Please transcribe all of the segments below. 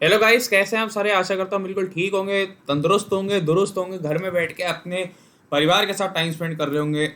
Hello guys, कैसे हैं आप सारे। आशा करता हूँ बिल्कुल ठीक होंगे, तंदुरुस्त होंगे, दुरुस्त होंगे, घर में बैठ के अपने परिवार के साथ टाइम स्पेंड कर रहे होंगे,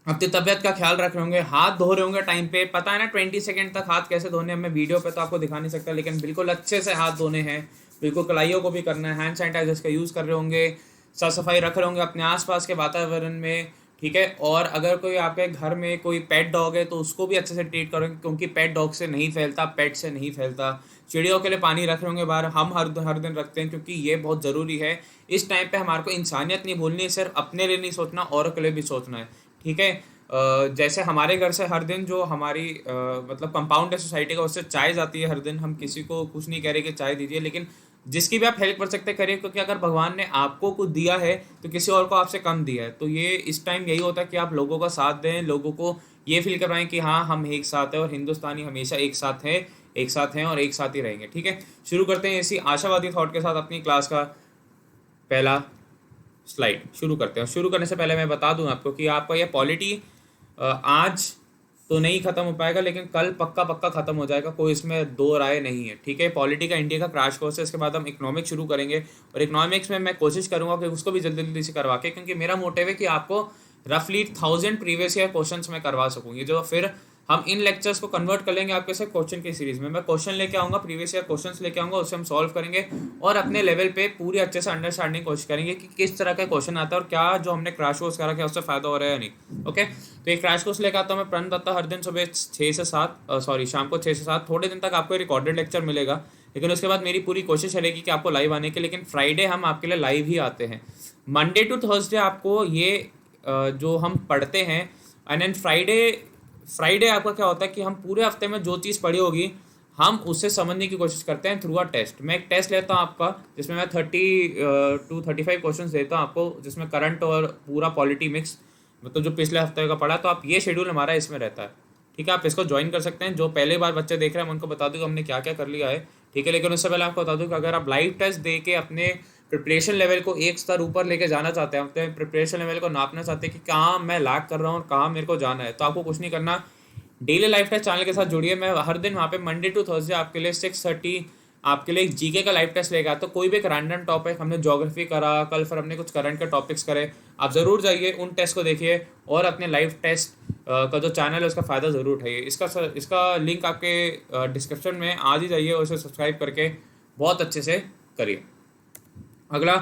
अपनी तबीयत का ख्याल रख रहे होंगे, हाथ धो रहे होंगे टाइम पे। पता है ना 20 सेकंड तक हाथ कैसे धोने हैं, मैं वीडियो पे तो आपको दिखा नहीं सकता, लेकिन बिल्कुल अच्छे से हाथ धोने हैं। बिल्कुल कलाइयों को भी करना है, हैंड सैनिटाइजर्स का यूज़ कर रहे होंगे, साफ सफाई रख रहे होंगे अपने आसपास के वातावरण में। ठीक है। और अगर कोई आपके घर में कोई पेट डॉग है तो उसको भी अच्छे से ट्रीट करेंगे, क्योंकि पेट डॉग से नहीं फैलता, पेट से नहीं फैलता। चिड़ियों के लिए पानी रख रहे होंगे बाहर, हम हर दिन रखते हैं, क्योंकि ये बहुत ज़रूरी है। इस टाइम पे हमारे को इंसानियत नहीं भूलनी है, सिर्फ अपने लिए नहीं सोचना, औरों के लिए भी सोचना है। ठीक है। जैसे हमारे घर से हर दिन जो हमारी मतलब कंपाउंड है सोसाइटी का, उससे चाय जाती है हर दिन। हम किसी को कुछ नहीं कह रहे कि चाय दीजिए, लेकिन जिसकी भी आप हेल्प कर सकते हैं करिए, क्योंकि अगर भगवान ने आपको कुछ दिया है तो किसी और को आपसे कम दिया है। तो ये इस टाइम यही होता है कि आप लोगों का साथ दें, लोगों को ये फील करवाएं कि हाँ, हम एक साथ हैं और हिंदुस्तानी हमेशा एक साथ है, एक साथ हैं और एक साथ ही रहेंगे। ठीक है। शुरू करते हैं इसी आशावादी थॉट के साथ अपनी क्लास का पहला स्लाइड शुरू करते हैं। शुरू करने से पहले मैं बता दूं आपको कि आपका यह पॉलिटी आज तो नहीं खत्म हो पाएगा, लेकिन कल पक्का पक्का खत्म हो जाएगा, कोई इसमें दो राय नहीं है। ठीक है। पॉलिटी का इंडिया का क्रैश कोर्स है, इसके बाद हम इकोनॉमिक्स शुरू करेंगे, और इकोनॉमिक्स में मैं कोशिश करूंगा कि उसको भी जल्दी जल्दी से करवा के, क्योंकि मेरा मोटिव है कि आपको रफली 1000 प्रीवियस ईयर क्वेश्चन मैं करवा सकूँगी, जो फिर हम इन लेक्चर्स को कन्वर्ट कर लेंगे आपके साथ क्वेश्चन की सीरीज में। मैं क्वेश्चन लेके आऊँगा, प्रीवियस ईयर क्वेश्चंस लेके आऊँगा, उससे हम सॉल्व करेंगे और अपने लेवल पे पूरी अच्छे से अंडरस्टैंडिंग की कोशिश करेंगे कि किस तरह का क्वेश्चन आता है और क्या जो हमने क्रैश कोर्स करा क्या उससे फायदा हो रहा है या नहीं। ओके। तो ये क्रैश कोर्स लेकर आता हूँ मैं, प्रण दत्ता, हर दिन सुबह 6 से 7, सॉरी शाम को 6 से 7। थोड़े दिन तक आपको रिकॉर्डेड लेक्चर मिलेगा, लेकिन उसके बाद मेरी पूरी कोशिश रहेगी कि आपको लाइव आने की। लेकिन फ्राइडे हम आपके लिए लाइव ही आते हैं। मंडे टू थर्सडे आपको ये जो हम पढ़ते हैं, एंड देन फ्राइडे फ्राइडे आपका क्या होता है कि हम पूरे हफ्ते में जो चीज़ पढ़ी होगी हम उससे समझने की कोशिश करते हैं थ्रू अ टेस्ट। मैं एक टेस्ट लेता हूँ आपका, जिसमें मैं 30 to 35 क्वेश्चन देता हूँ आपको, जिसमें करंट और पूरा पॉलिटी मिक्स, मतलब जो पिछले हफ्ते का पढ़ा। तो आप ये शेड्यूल हमारा इसमें रहता है। ठीक है। आप इसको ज्वाइन कर सकते हैं। जो पहले बार बच्चे देख रहे हैं मैं उनको बता दूँ कि हमने क्या क्या कर लिया है। ठीक है। लेकिन उससे पहले आपको बता दूँ कि अगर आप लाइव टेस्ट दे के अपने प्रिपरेशन लेवल को एक स्तर ऊपर लेके जाना चाहते हैं, अपने प्रिपरेशन लेवल को नापना चाहते हैं कि कहाँ मैं लैग कर रहा हूँ और कहाँ मेरे को जाना है, तो आपको कुछ नहीं करना, डेली लाइफ टेस्ट चैनल के साथ जुड़िए। मैं हर दिन वहाँ पे मंडे टू थर्सडे आपके लिए 6:30 आपके लिए जीके का लाइव टेस्ट लेगा। तो कोई भी एक रैंडम टॉपिक, हमने ज्योग्राफी करा कल, फिर हमने कुछ करंट के टॉपिक्स करे, आप ज़रूर जाइए उन टेस्ट को देखिए और अपने लाइव टेस्ट का जो चैनल है उसका फ़ायदा ज़रूर उठाइए। इसका लिंक आपके डिस्क्रिप्शन में आज ही जाइए और उसे सब्सक्राइब करके बहुत अच्छे से करिए। अगला,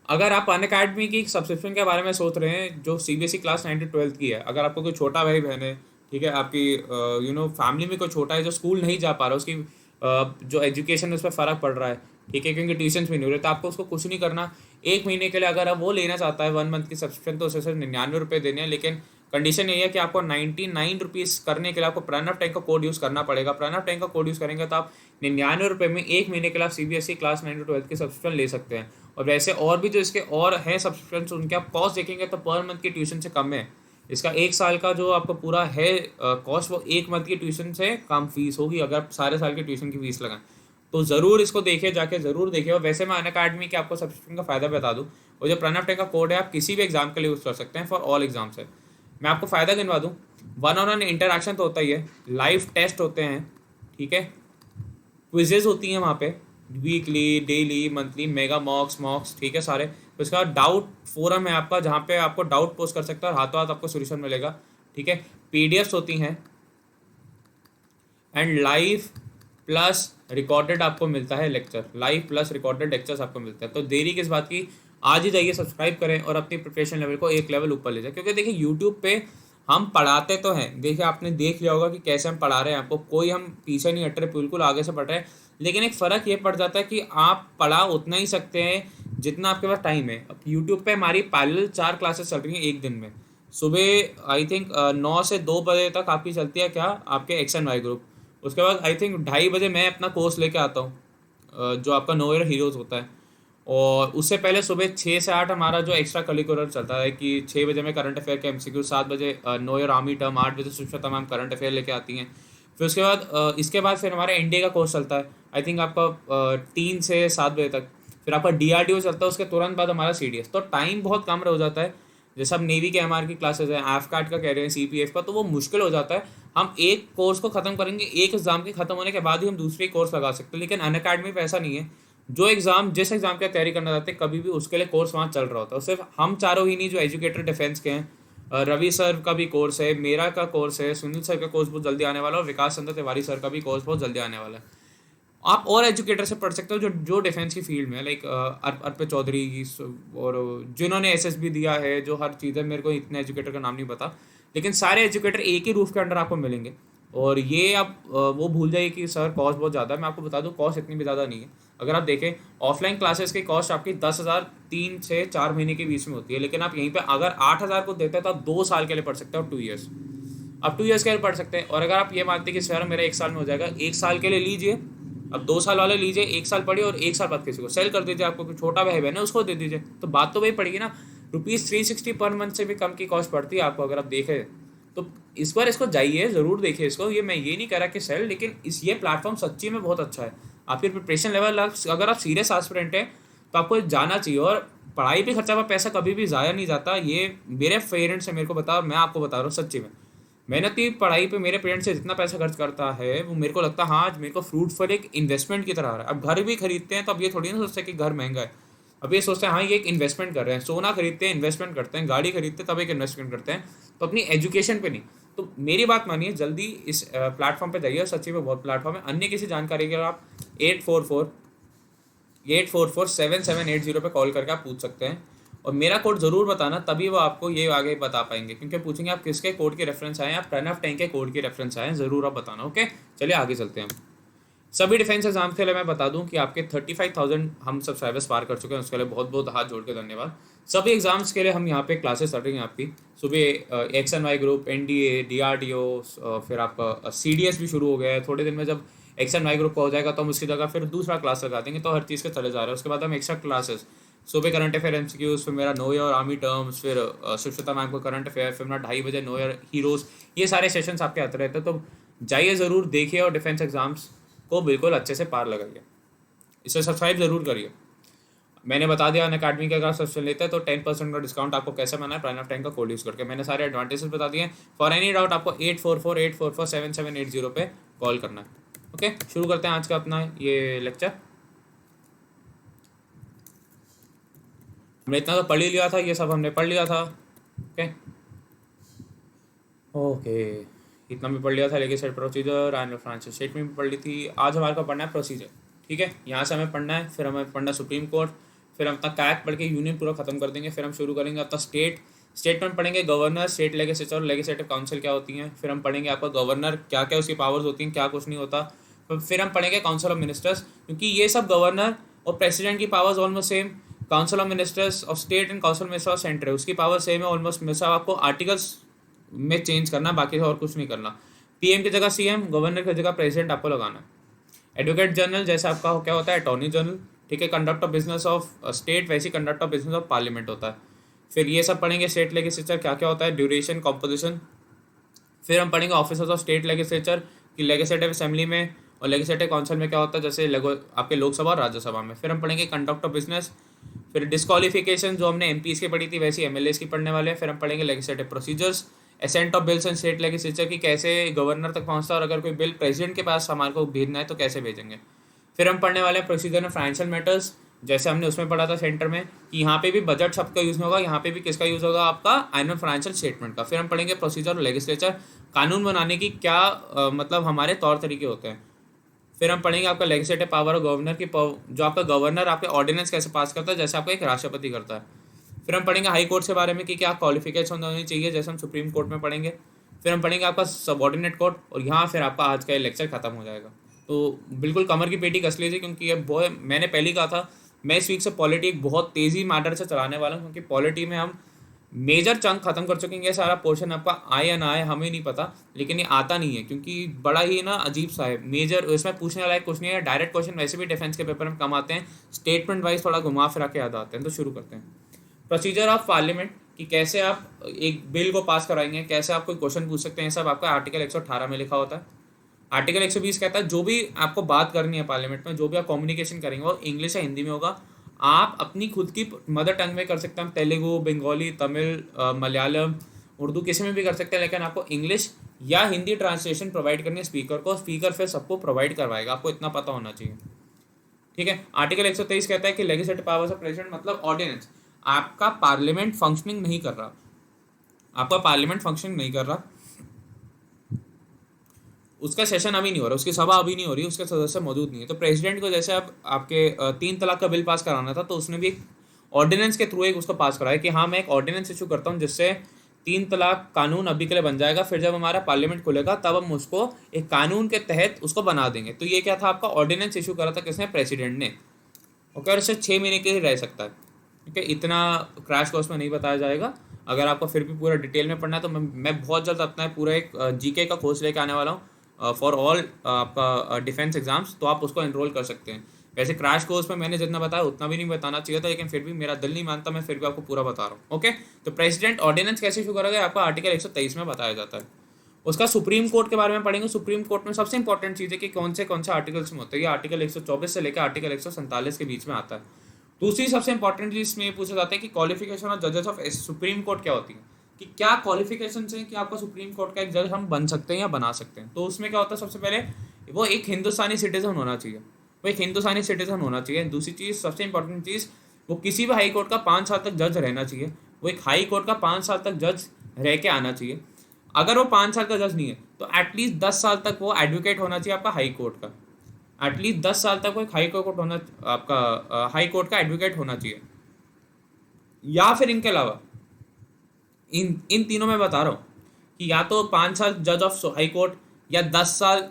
अगर आप अनअकैडमी की सब्सक्रिप्शन के बारे में सोच रहे हैं, जो सीबीएसई क्लास 9 to 12 की है, अगर आपको कोई छोटा भाई बहन है, ठीक है, आपकी फैमिली में कोई छोटा है जो स्कूल नहीं जा पा रहा, उसकी जो एजुकेशन है उस पर फ़र्क पड़ रहा है, ठीक है, क्योंकि ट्यूशन भी नहीं हो रहे, तो आपको उसको कुछ नहीं करना। एक महीने के लिए अगर आप वो लेना चाहता है 1 मंथ की सब्सक्रिप्शन, तो उसे सिर्फ 99 रुपये देने हैं। लेकिन कंडीशन ये है कि आपको 99 रुपीज़ करने के लिए आपको प्रणव टैंक का कोड यूज़ करना पड़ेगा। प्रणव टैंक का कोड यूज़ करेंगे तो आप 99 रुपये में एक महीने के लिए आप सीबीएसई क्लास 9 to 12 की सब्सक्रिप्शन ले सकते हैं। और वैसे और भी जो इसके और हैं सब्सक्रिप्शन, उनके आप कॉस्ट देखेंगे तो पर मंथ की ट्यूशन से कम है। इसका एक साल का जो आपका पूरा है कॉस्ट, वो एक मंथ की ट्यूशन से कम फीस होगी अगर आप सारे साल की ट्यूशन की फीस लगाएं। तो ज़रूर इसको देखिए, जाके ज़रूर देखिए। और वैसे मैं अनअकैडमी के आपको सब्सक्रिप्शन का फ़ायदा बता दूँ, और जो प्रणव टेक का कोड है आप किसी भी एग्जाम के लिए यूज़ कर सकते हैं, फॉर ऑल एग्जाम्स है। मैं आपको फ़ायदा गिनवा दूँ। 1-on-1 इंटरेक्शन तो होता ही है, लाइव टेस्ट होते हैं, ठीक है, क्विजेज होती हैं वहाँ पे, वीकली, डेली, मंथली, मेगा मॉक्स, ठीक है, सारे। तो इसका डाउट फोरम है आपका, जहाँ पे आपको डाउट पोस्ट कर सकते हैं और हाथों हाथ आपको सोल्यूशन मिलेगा। ठीक है। पीडीएफ्स होती हैं, एंड लाइव प्लस रिकॉर्डेड आपको मिलता है lecture, live plus recorded lectures आपको मिलते हैं। तो देरी किस बात की, आज ही जाइए, सब्सक्राइब करें और अपनी प्रिपरेशन लेवल को एक लेवल ऊपर ले जाए। क्योंकि देखिए यूट्यूब पे हम पढ़ाते तो हैं, देखिए आपने देख लिया होगा कि कैसे हम पढ़ा रहे हैं आपको, कोई हम पीछे नहीं हट रहे, बिल्कुल आगे से पढ़ रहे हैं। लेकिन एक फ़र्क ये पड़ जाता है कि आप पढ़ा उतना ही सकते हैं जितना आपके पास टाइम है। अब यूट्यूब पे हमारी पैरेलल 4 क्लासेस चल रही हैं एक दिन में। सुबह आई थिंक 9 से 2 बजे तक आपकी चलती है क्या, आपके एक्स एंड वाई ग्रुप। उसके बाद आई थिंक 2:30 बजे मैं अपना कोर्स लेके आता हूँ, जो आपका नो ईयर हीरोज़ होता है। और उससे पहले सुबह 6 से 8 हमारा जो एक्स्ट्रा करिकुलर चलता है कि 6 बजे में करंट अफेयर के एमसीक्यू, 7 बजे नो ईयर आर्मी टर्म, 8 बजे सुष्मिता मैम करंट अफेयर लेके आती हैं। फिर उसके बाद इसके बाद फिर हमारा एनडीए का कोर्स चलता है, आई थिंक आपका 3 से 7 बजे तक। फिर आपका डीआरडीओ चलता है, उसके तुरंत बाद हमारा सीडीएस। तो टाइम बहुत कम हो जाता है। जैसे अब नेवी के एमआर की क्लासेस हैं, एफकैट का कह रहे हैं, सीपीएफ का, तो वो मुश्किल हो जाता है। हम एक कोर्स को ख़त्म करेंगे, एक एग्ज़ाम के ख़त्म होने के बाद ही हम दूसरी कोर्स लगा सकते हैं, लेकिन अनअकैडमी पे ऐसा नहीं है। जिस एग्ज़ाम की तैयारी करना चाहते हैं कभी भी उसके लिए कोर्स वहाँ चल रहा होता है। सिर्फ हम चारों ही नहीं जो एजुकेटर डिफेंस के हैं, रवि सर का भी कोर्स है, मेरा का कोर्स है, सुनील सर का कोर्स बहुत जल्दी आने वाला है, और विकास चंद्र तिवारी सर का भी कोर्स बहुत जल्दी आने वाला है। आप और एजुकेटर से पढ़ सकते हो जो डिफेंस की फील्ड में है, लाइक अर्पित चौधरी, और जिन्होंने एसएसबी दिया है, जो हर चीज़ है। मेरे को इतने एजुकेटर का नाम नहीं पता, लेकिन सारे एजुकेटर एक ही रूफ के अंडर आपको मिलेंगे। और ये आप वो भूल जाइए कि सर कॉस्ट बहुत ज़्यादा है। मैं आपको बता दूं कॉस्ट इतनी भी ज़्यादा नहीं है। अगर आप देखें ऑफलाइन क्लासेस की कॉस्ट आपकी 10,000 3 से 4 महीने के बीच में होती है, लेकिन आप यहीं पे अगर 8,000 को देते हैं तो आप 2 साल के लिए पढ़ सकते हो, 2 ईयर्स। आप 2 ईयर्स के लिए पढ़ सकते हैं। और अगर आप ये मानते हैं कि सर मेरा 1 साल में हो जाएगा, 1 साल के लिए लीजिए। अब 2 साल वाले लीजिए, 1 साल पढ़िए और 1 साल बाद किसी को सेल कर दीजिए। आपको कोई छोटा भाई बहन है उसको दे दीजिए, तो बात तो वही पड़ेगी ना। ₹360 पर मंथ से भी कम की कॉस्ट पड़ती है आपको, अगर आप देखें तो। इस बार इसको जाइए, ज़रूर देखिए इसको। ये मैं ये नहीं कह रहा कि सेल, लेकिन ये प्लेटफॉर्म सच्ची में बहुत अच्छा है। आपकी प्रिपरेशन लेवल, अगर आप सीरियस एस्पिरेंट हैं तो आपको जाना चाहिए। और पढ़ाई पे खर्चा हुआ पैसा कभी भी ज़ाया नहीं जाता। ये मेरे पेरेंट्स से मेरे को बता, मैं आपको बता रहा हूँ सच्ची में। मेहनती पढ़ाई पे मेरे पेरेंट्स से जितना पैसा खर्च करता है वो मेरे को लगता है हाँ आज मेरे को फ्रूटफुल एक इन्वेस्टमेंट की तरह आ रहा है। अब घर भी खरीदते हैं तो अब ये थोड़ी ना सोचते कि घर महंगा है, अब ये सोचते हैं हाँ ये एक इन्वेस्टमेंट कर रहे हैं। सोना खरीदते हैं इन्वेस्टमेंट करते हैं, गाड़ी खरीदते हैं तब एक इन्वेस्टमेंट करते हैं, तो अपनी एजुकेशन पे नहीं। तो मेरी बात मानिए, जल्दी इस प्लेटफॉर्म पे जाइए। सच्ची में बहुत प्लेटफॉर्म है। अन्य किसी जानकारी के लिए आप 844-844-7780 पे कॉल करके आप पूछ सकते हैं। और मेरा कोड ज़रूर बताना, तभी वो आपको ये आगे बता पाएंगे, क्योंकि पूछेंगे आप किसके कोड के रेफरेंस आए हैं, आप 10 ऑफ 10 के कोड के रेफरेंस आए हैं, ज़रूर आप बताना। ओके, चलिए आगे चलते हैं। सभी डिफेंस एग्जाम के लिए मैं बता दूं कि आपके 35,000 हम सब्सक्राइबर्स पार कर चुके हैं, उसके लिए बहुत बहुत हाथ जोड़ के धन्यवाद। सभी एग्जाम्स के लिए हम यहाँ पे क्लासेस चल रही हैं आपकी। सुबह XNY ग्रुप, NDA, DRDO, फिर आपका CDS भी शुरू हो गया है। थोड़े दिन में जब XNY ग्रुप का हो जाएगा तो हम उसकी जगह फिर दूसरा क्लास लगा देंगे, तो हर चीज़ के चले जा रहे हैं। उसके बाद हम एक्स्ट्रा क्लासेस, सुबह करंट अफेयर MCQs, फिर मेरा नो ईयर आर्मी टर्म्स, फिर सुष्मिता मैम को करंट अफेयर, फिर मेरा 2:30 बजे नो ईयर हीरोज़। ये सारे सेशंस आपके आते रहते हैं, तो जाइए ज़रूर देखिए और डिफेंस एग्जाम्स को बिल्कुल अच्छे से पार लगाइए। इसे सब्सक्राइब ज़रूर करिए। मैंने बता दिया अनअकैडमी का अगर सब्सक्रिप्शन लेते हैं तो 10% का डिस्काउंट आपको कैसे मिलना है, प्राइन ऑफ 10 का कोड यूज़ करके। मैंने सारे एडवांटेजेस बता दिए। फॉर एनी डाउट आपको 844-844-7780 पे कॉल करना है। ओके, शुरू करते हैं आज का अपना ये लेक्चर। हमने इतना तो पढ़ ही लिया था, ये सब हमने पढ़ लिया था। ओके ओके, इतना भी पढ़ लिया था। लेके set procedure and financial statement भी पढ़ ली थी। आज हमारे को पढ़ना है प्रोसीजर, ठीक है। यहाँ से हमें पढ़ना है, फिर हमें पढ़ना सुप्रीम कोर्ट, फिर हम अपना कैक पढ़ के यूनियन पूरा खत्म कर देंगे। फिर हम शुरू करेंगे अपना स्टेटमेंट पढ़ेंगे, गवर्नर, स्टेट लेजिस्लेचर और लेजिस्लेटिव काउंसिल क्या होती हैं। फिर हम पढ़ेंगे आपका गवर्नर क्या क्या उसकी पावर्स होती हैं, क्या कुछ नहीं होता। फिर हम पढ़ेंगे काउंसिल ऑफ मिनिस्टर्स, क्योंकि ये सब गवर्नर और प्रेसिडेंट की powers almost same. Council of ministers of state and council minister of centre है, उसकी पावर सेम है ऑलमोस्ट। में सब आपको आर्टिकल्स में चेंज करना, बाकी और कुछ नहीं करना। PM की जगह CM, गवर्नर की जगह प्रेसिडेंट आपको लगाना है। एडवोकेट जनरल जैसे आपका क्या होता है अटॉर्नी जनरल, ठीक है। Conduct of business of state वैसी conduct of business of parliament होता है। फिर ये सब पढ़ेंगे स्टेट लेजिस्लेचर क्या क्या होता है, ड्यूरेशन, कॉम्पोजिशन। फिर हम पढ़ेंगे ऑफिसर्स ऑफ स्टेट लेजिस्लेचर कि लेजिस्लेटिव असेंबली में और लेजिस्लेटिव काउंसिल में क्या होता है, जैसे आपके लोकसभा और राज्यसभा में। फिर हम पढ़ेंगे कंडक्ट ऑफ बिजनेस। फिर डिस्क्वालिफिकेशन जो हमने MPs की पढ़ी थी वैसी MLAs की पढ़ने वाले हैं। फिर हम पढ़ेंगे legislative procedures, ascent of bills and state legislature की कैसे गवर्नर तक पहुंचता है, और अगर कोई बिल प्रेसिडेंट के पास हमारे को भेजना है तो कैसे भेजेंगे। फिर हम पढ़ने वाले हैं प्रोसीजर में फाइनेंशियल मैटर्स, जैसे हमने उसमें पढ़ा था सेंटर में कि यहाँ पे भी बजट शब्द का यूज़ नहीं होगा, यहाँ पे भी किसका यूज़ होगा, आपका एनुअल फाइनेंशियल स्टेटमेंट का। फिर हम पढ़ेंगे प्रोसीजर और लेजिस्लेचर, कानून बनाने की क्या मतलब हमारे तौर तरीके होते हैं। फिर हम पढ़ेंगे आपका लेजिस्लेटिव पावर और गवर्नर की जो आपका गवर्नर आपके ऑर्डिनेंस कैसे पास करता है, जैसे आपका एक राष्ट्रपति करता है। फिर हम पढ़ेंगे हाई कोर्ट के बारे में कि क्या क्वालिफिकेशन होनी चाहिए, जैसे हम सुप्रीम कोर्ट में पढ़ेंगे। फिर हम पढ़ेंगे आपका सबऑर्डिनेट कोर्ट, और यहाँ फिर आपका आज का लेक्चर खत्म हो जाएगा। तो बिल्कुल कमर की पेटी कस लीजिए, क्योंकि ये बहुत, मैंने पहले ही कहा था मैं इस वीक से पॉलिटी एक बहुत तेज़ी मैटर से चलाने वाला हूँ, क्योंकि पॉलिटी में हम मेजर चंक खत्म कर चुके हैं। ये सारा पोर्शन आपका आए या ना आए हमें नहीं पता, लेकिन ये आता नहीं है क्योंकि बड़ा ही ना अजीब सा है। मेजर इसमें पूछने लायक कुछ नहीं है। डायरेक्ट क्वेश्चन वैसे भी डिफेंस के पेपर में कम आते हैं, स्टेटमेंट वाइज थोड़ा घुमा फिरा के याद आते हैं। तो शुरू करते हैं। प्रोसीजर ऑफ पार्लियामेंट कि कैसे आप एक बिल को पास कराएंगे, कैसे आप कोई क्वेश्चन पूछ सकते हैं, सब आपका आर्टिकल 118 में लिखा होता है। आर्टिकल 120 कहता है जो भी आपको बात करनी है पार्लियामेंट में, जो भी आप कम्युनिकेशन करेंगे वो इंग्लिश या हिंदी में होगा। आप अपनी खुद की मदर टंग में कर सकते हैं, तेलुगु, बंगाली, तमिल, मलयालम उर्दू किसी में भी कर सकते हैं, लेकिन आपको इंग्लिश या हिंदी ट्रांसलेशन प्रोवाइड करनी है स्पीकर को, स्पीकर फिर सबको प्रोवाइड करवाएगा, आपको इतना पता होना चाहिए। ठीक है। आर्टिकल 123 कहता है कि लेजिस्लेटिव पावर्स ऑफ प्रेसिडेंट मतलब ऑर्डिनेंस, आपका पार्लियामेंट फंक्शनिंग नहीं कर रहा, आपका पार्लियामेंट फंक्शनिंग नहीं कर रहा, उसका सेशन अभी नहीं हो रहा, उसकी सभा अभी नहीं हो रही, उसके सदस्य मौजूद नहीं है, तो प्रेसिडेंट को जैसे अब आपके 3 तलाक का बिल पास कराना था, तो उसने भी एक ऑर्डिनेंस के थ्रू एक उसको पास कराया कि हाँ मैं एक ऑर्डिनेंस इशू करता हूँ जिससे 3 तलाक कानून अभी के लिए बन जाएगा, फिर जब हमारा पार्लियामेंट खुलेगा तब हम उसको एक कानून के तहत उसको बना देंगे। तो ये क्या था, आपका ऑर्डिनेंस इशू करा था किसने, प्रेसिडेंट ने। ओके, और इसे 6 महीने के ही रह सकता है। ठीक है, इतना क्रैश कोर्स में नहीं बताया जाएगा, अगर आपको फिर भी पूरा डिटेल में पढ़ना है तो मैं बहुत जल्द अपना पूरा एक जीके का कोर्स लेके आने वाला हूँ फॉर ऑल आपका डिफेंस एग्जाम्स, तो आप उसको एनरोल कर सकते हैं। वैसे क्रैश कोर्स में मैंने जितना बताया उतना भी नहीं बताना चाहिए था, लेकिन फिर भी मेरा दिल नहीं मानता, मैं फिर भी आपको पूरा बता रहा हूँ। ओके, तो प्रेसिडेंट ऑर्डिनेंस कैसे इशू करेगा आपका आर्टिकल 123 में बताया जाता है। उसका सुप्रीम कोर्ट के बारे में पढ़ेंगे। सुप्रीम कोर्ट में सबसे इंपॉर्टेंट चीज़ है कि कौन से आर्टिकल्स में होते हैं। ये आर्टिकल 124 से लेकर आर्टिकल 147 के बीच में आता है। दूसरी सबसे इंपॉर्टेंट चीज इसमें ये पूछा जाता है कि क्वालिफिकेशन ऑफ जजेस ऑफ सुप्रीम कोर्ट क्या होती है, कि क्या क्वालिफिकेशन है कि आपका सुप्रीम कोर्ट का एक जज हम बन सकते हैं या बना सकते हैं। तो उसमें क्या होता है, सबसे पहले वो एक हिंदुस्तानी सिटीजन होना चाहिए, वो एक हिंदुस्तानी सिटीजन होना चाहिए। दूसरी चीज़, सबसे इंपॉर्टेंट चीज़, वो किसी भी हाई कोर्ट का 5 साल तक जज रहना चाहिए, वो एक हाई कोर्ट का 5 साल तक जज रह के आना चाहिए। अगर वो 5 साल का जज नहीं है तो एटलीस्ट 10 साल तक वो एडवोकेट होना चाहिए आपका हाई कोर्ट का, एटलीस्ट 10 साल तक वो एक हाई कोर्ट होना, आपका हाई कोर्ट का एडवोकेट होना चाहिए। या फिर इनके अलावा इन इन तीनों में बता रहा हूँ कि या तो 5 साल जज ऑफ हाई कोर्ट, या 10 साल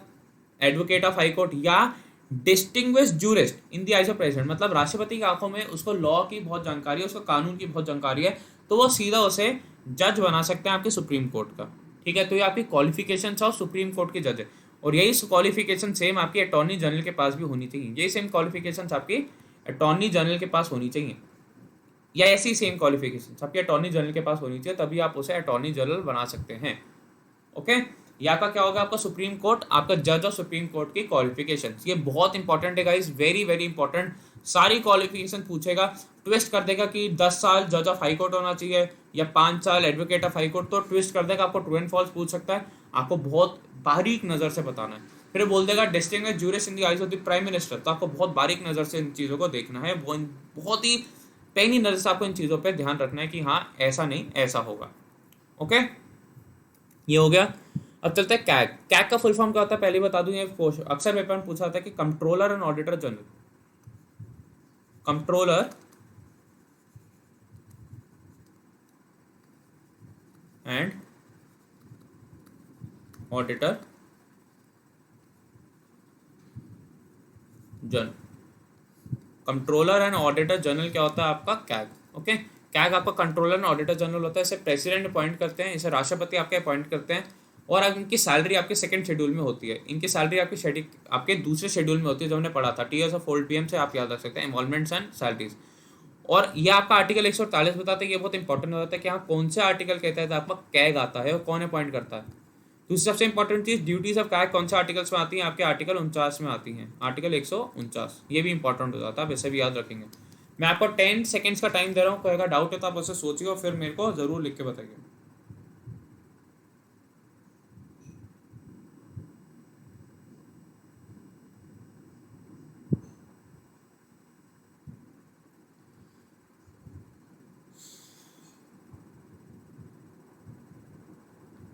एडवोकेट ऑफ हाई कोर्ट, या distinguish jurist in the eyes of president, मतलब राष्ट्रपति की आंखों में उसको लॉ की बहुत जानकारी है, उसको कानून की बहुत जानकारी है, तो वो सीधा उसे जज बना सकते हैं आपके सुप्रीम कोर्ट का। ठीक है, तो ये आपकी क्वालिफिकेशन ऑफ सुप्रीम कोर्ट के जज है। और यही क्वालिफिकेशन सेम आपकी अटॉर्नी जनरल के पास भी होनी चाहिए, यही सेम क्वालिफिकेशन आपकी अटॉर्नी जनरल के पास होनी चाहिए, या ऐसी सेम क्वालिफिकेशन आपकी अटॉर्नी जनरल के पास होनी चाहिए, तभी आप उसे अटॉर्नी जनरल बना सकते हैं। ओके, या का क्या होगा आपका सुप्रीम कोर्ट, आपका जज ऑफ सुप्रीम कोर्ट की क्वालिफिकेशन, ये बहुत इंपॉर्टेंट है गाइस, वेरी वेरी इंपॉर्टेंट। सारी क्वालिफिकेशन पूछेगा, ट्विस्ट कर देगा कि 10 साल जज ऑफ हाई कोर्ट होना चाहिए या 5 साल एडवोकेट ऑफ हाई कोर्ट, तो ट्विस्ट कर देगा, आपको ट्रू एंड फॉल्स पूछ सकता है, आपको बहुत बारीक नज़र से बताना है। फिर बोल देगा distinguished jurist in the eyes of the prime minister, तो आपको बहुत बारीक नज़र से इन चीज़ों को देखना है, बहुत ही पैनी नज़र से आपको इन चीज़ों पर ध्यान रखना है कि हाँ ऐसा नहीं ऐसा होगा। ओके, ये हो गया। अब चलते हैं कैग। कैग का फुल फॉर्म क्या होता है पहले बता दूं, ये अक्सर पेपर में पूछा जाता है कि controller and auditor general, controller and auditor general. Controller and auditor general क्या होता है आपका कैग। ओके, कैग आपका कंट्रोलर एंड ऑडिटर जनरल होता है, इसे प्रेसिडेंट अपॉइंट करते हैं, इसे राष्ट्रपति आपके अपॉइंट करते हैं, और अब इनकी सैलरी आपके सेकंड शेड्यूल में होती है। इनकी सैलरी आपके दूसरे शेड्यूल में होती है, जो हमने पढ़ा था टीयर्स ऑफ ओल्ड पीएम से, आप याद रख सकते हैं, इन्वॉल्वमेंट्स एंड सैलरीज। और ये आपका आर्टिकल 148 बताता है, ये बहुत इंपॉर्टेंट होता है कि हाँ कौन से आर्टिकल कहता है तो आपका कैग आता है और कौन अपॉइंट करता है। दूसरी सबसे इंपॉर्टेंट चीज, ड्यूटीज ऑफ कैग कौन से आर्टिकल्स में आती हैं, आपके आर्टिकल 49 में आती हैं, आर्टिकल 149, ये भी इंपॉर्टेंट हो जाता है, आप इसे भी याद रखेंगे। मैं आपको 10 सेकेंड्स का टाइम दे रहा हूँ, कोई अगर डाउट है तो आप उसे सोचिए और फिर मेरे को जरूर लिख के बताइए।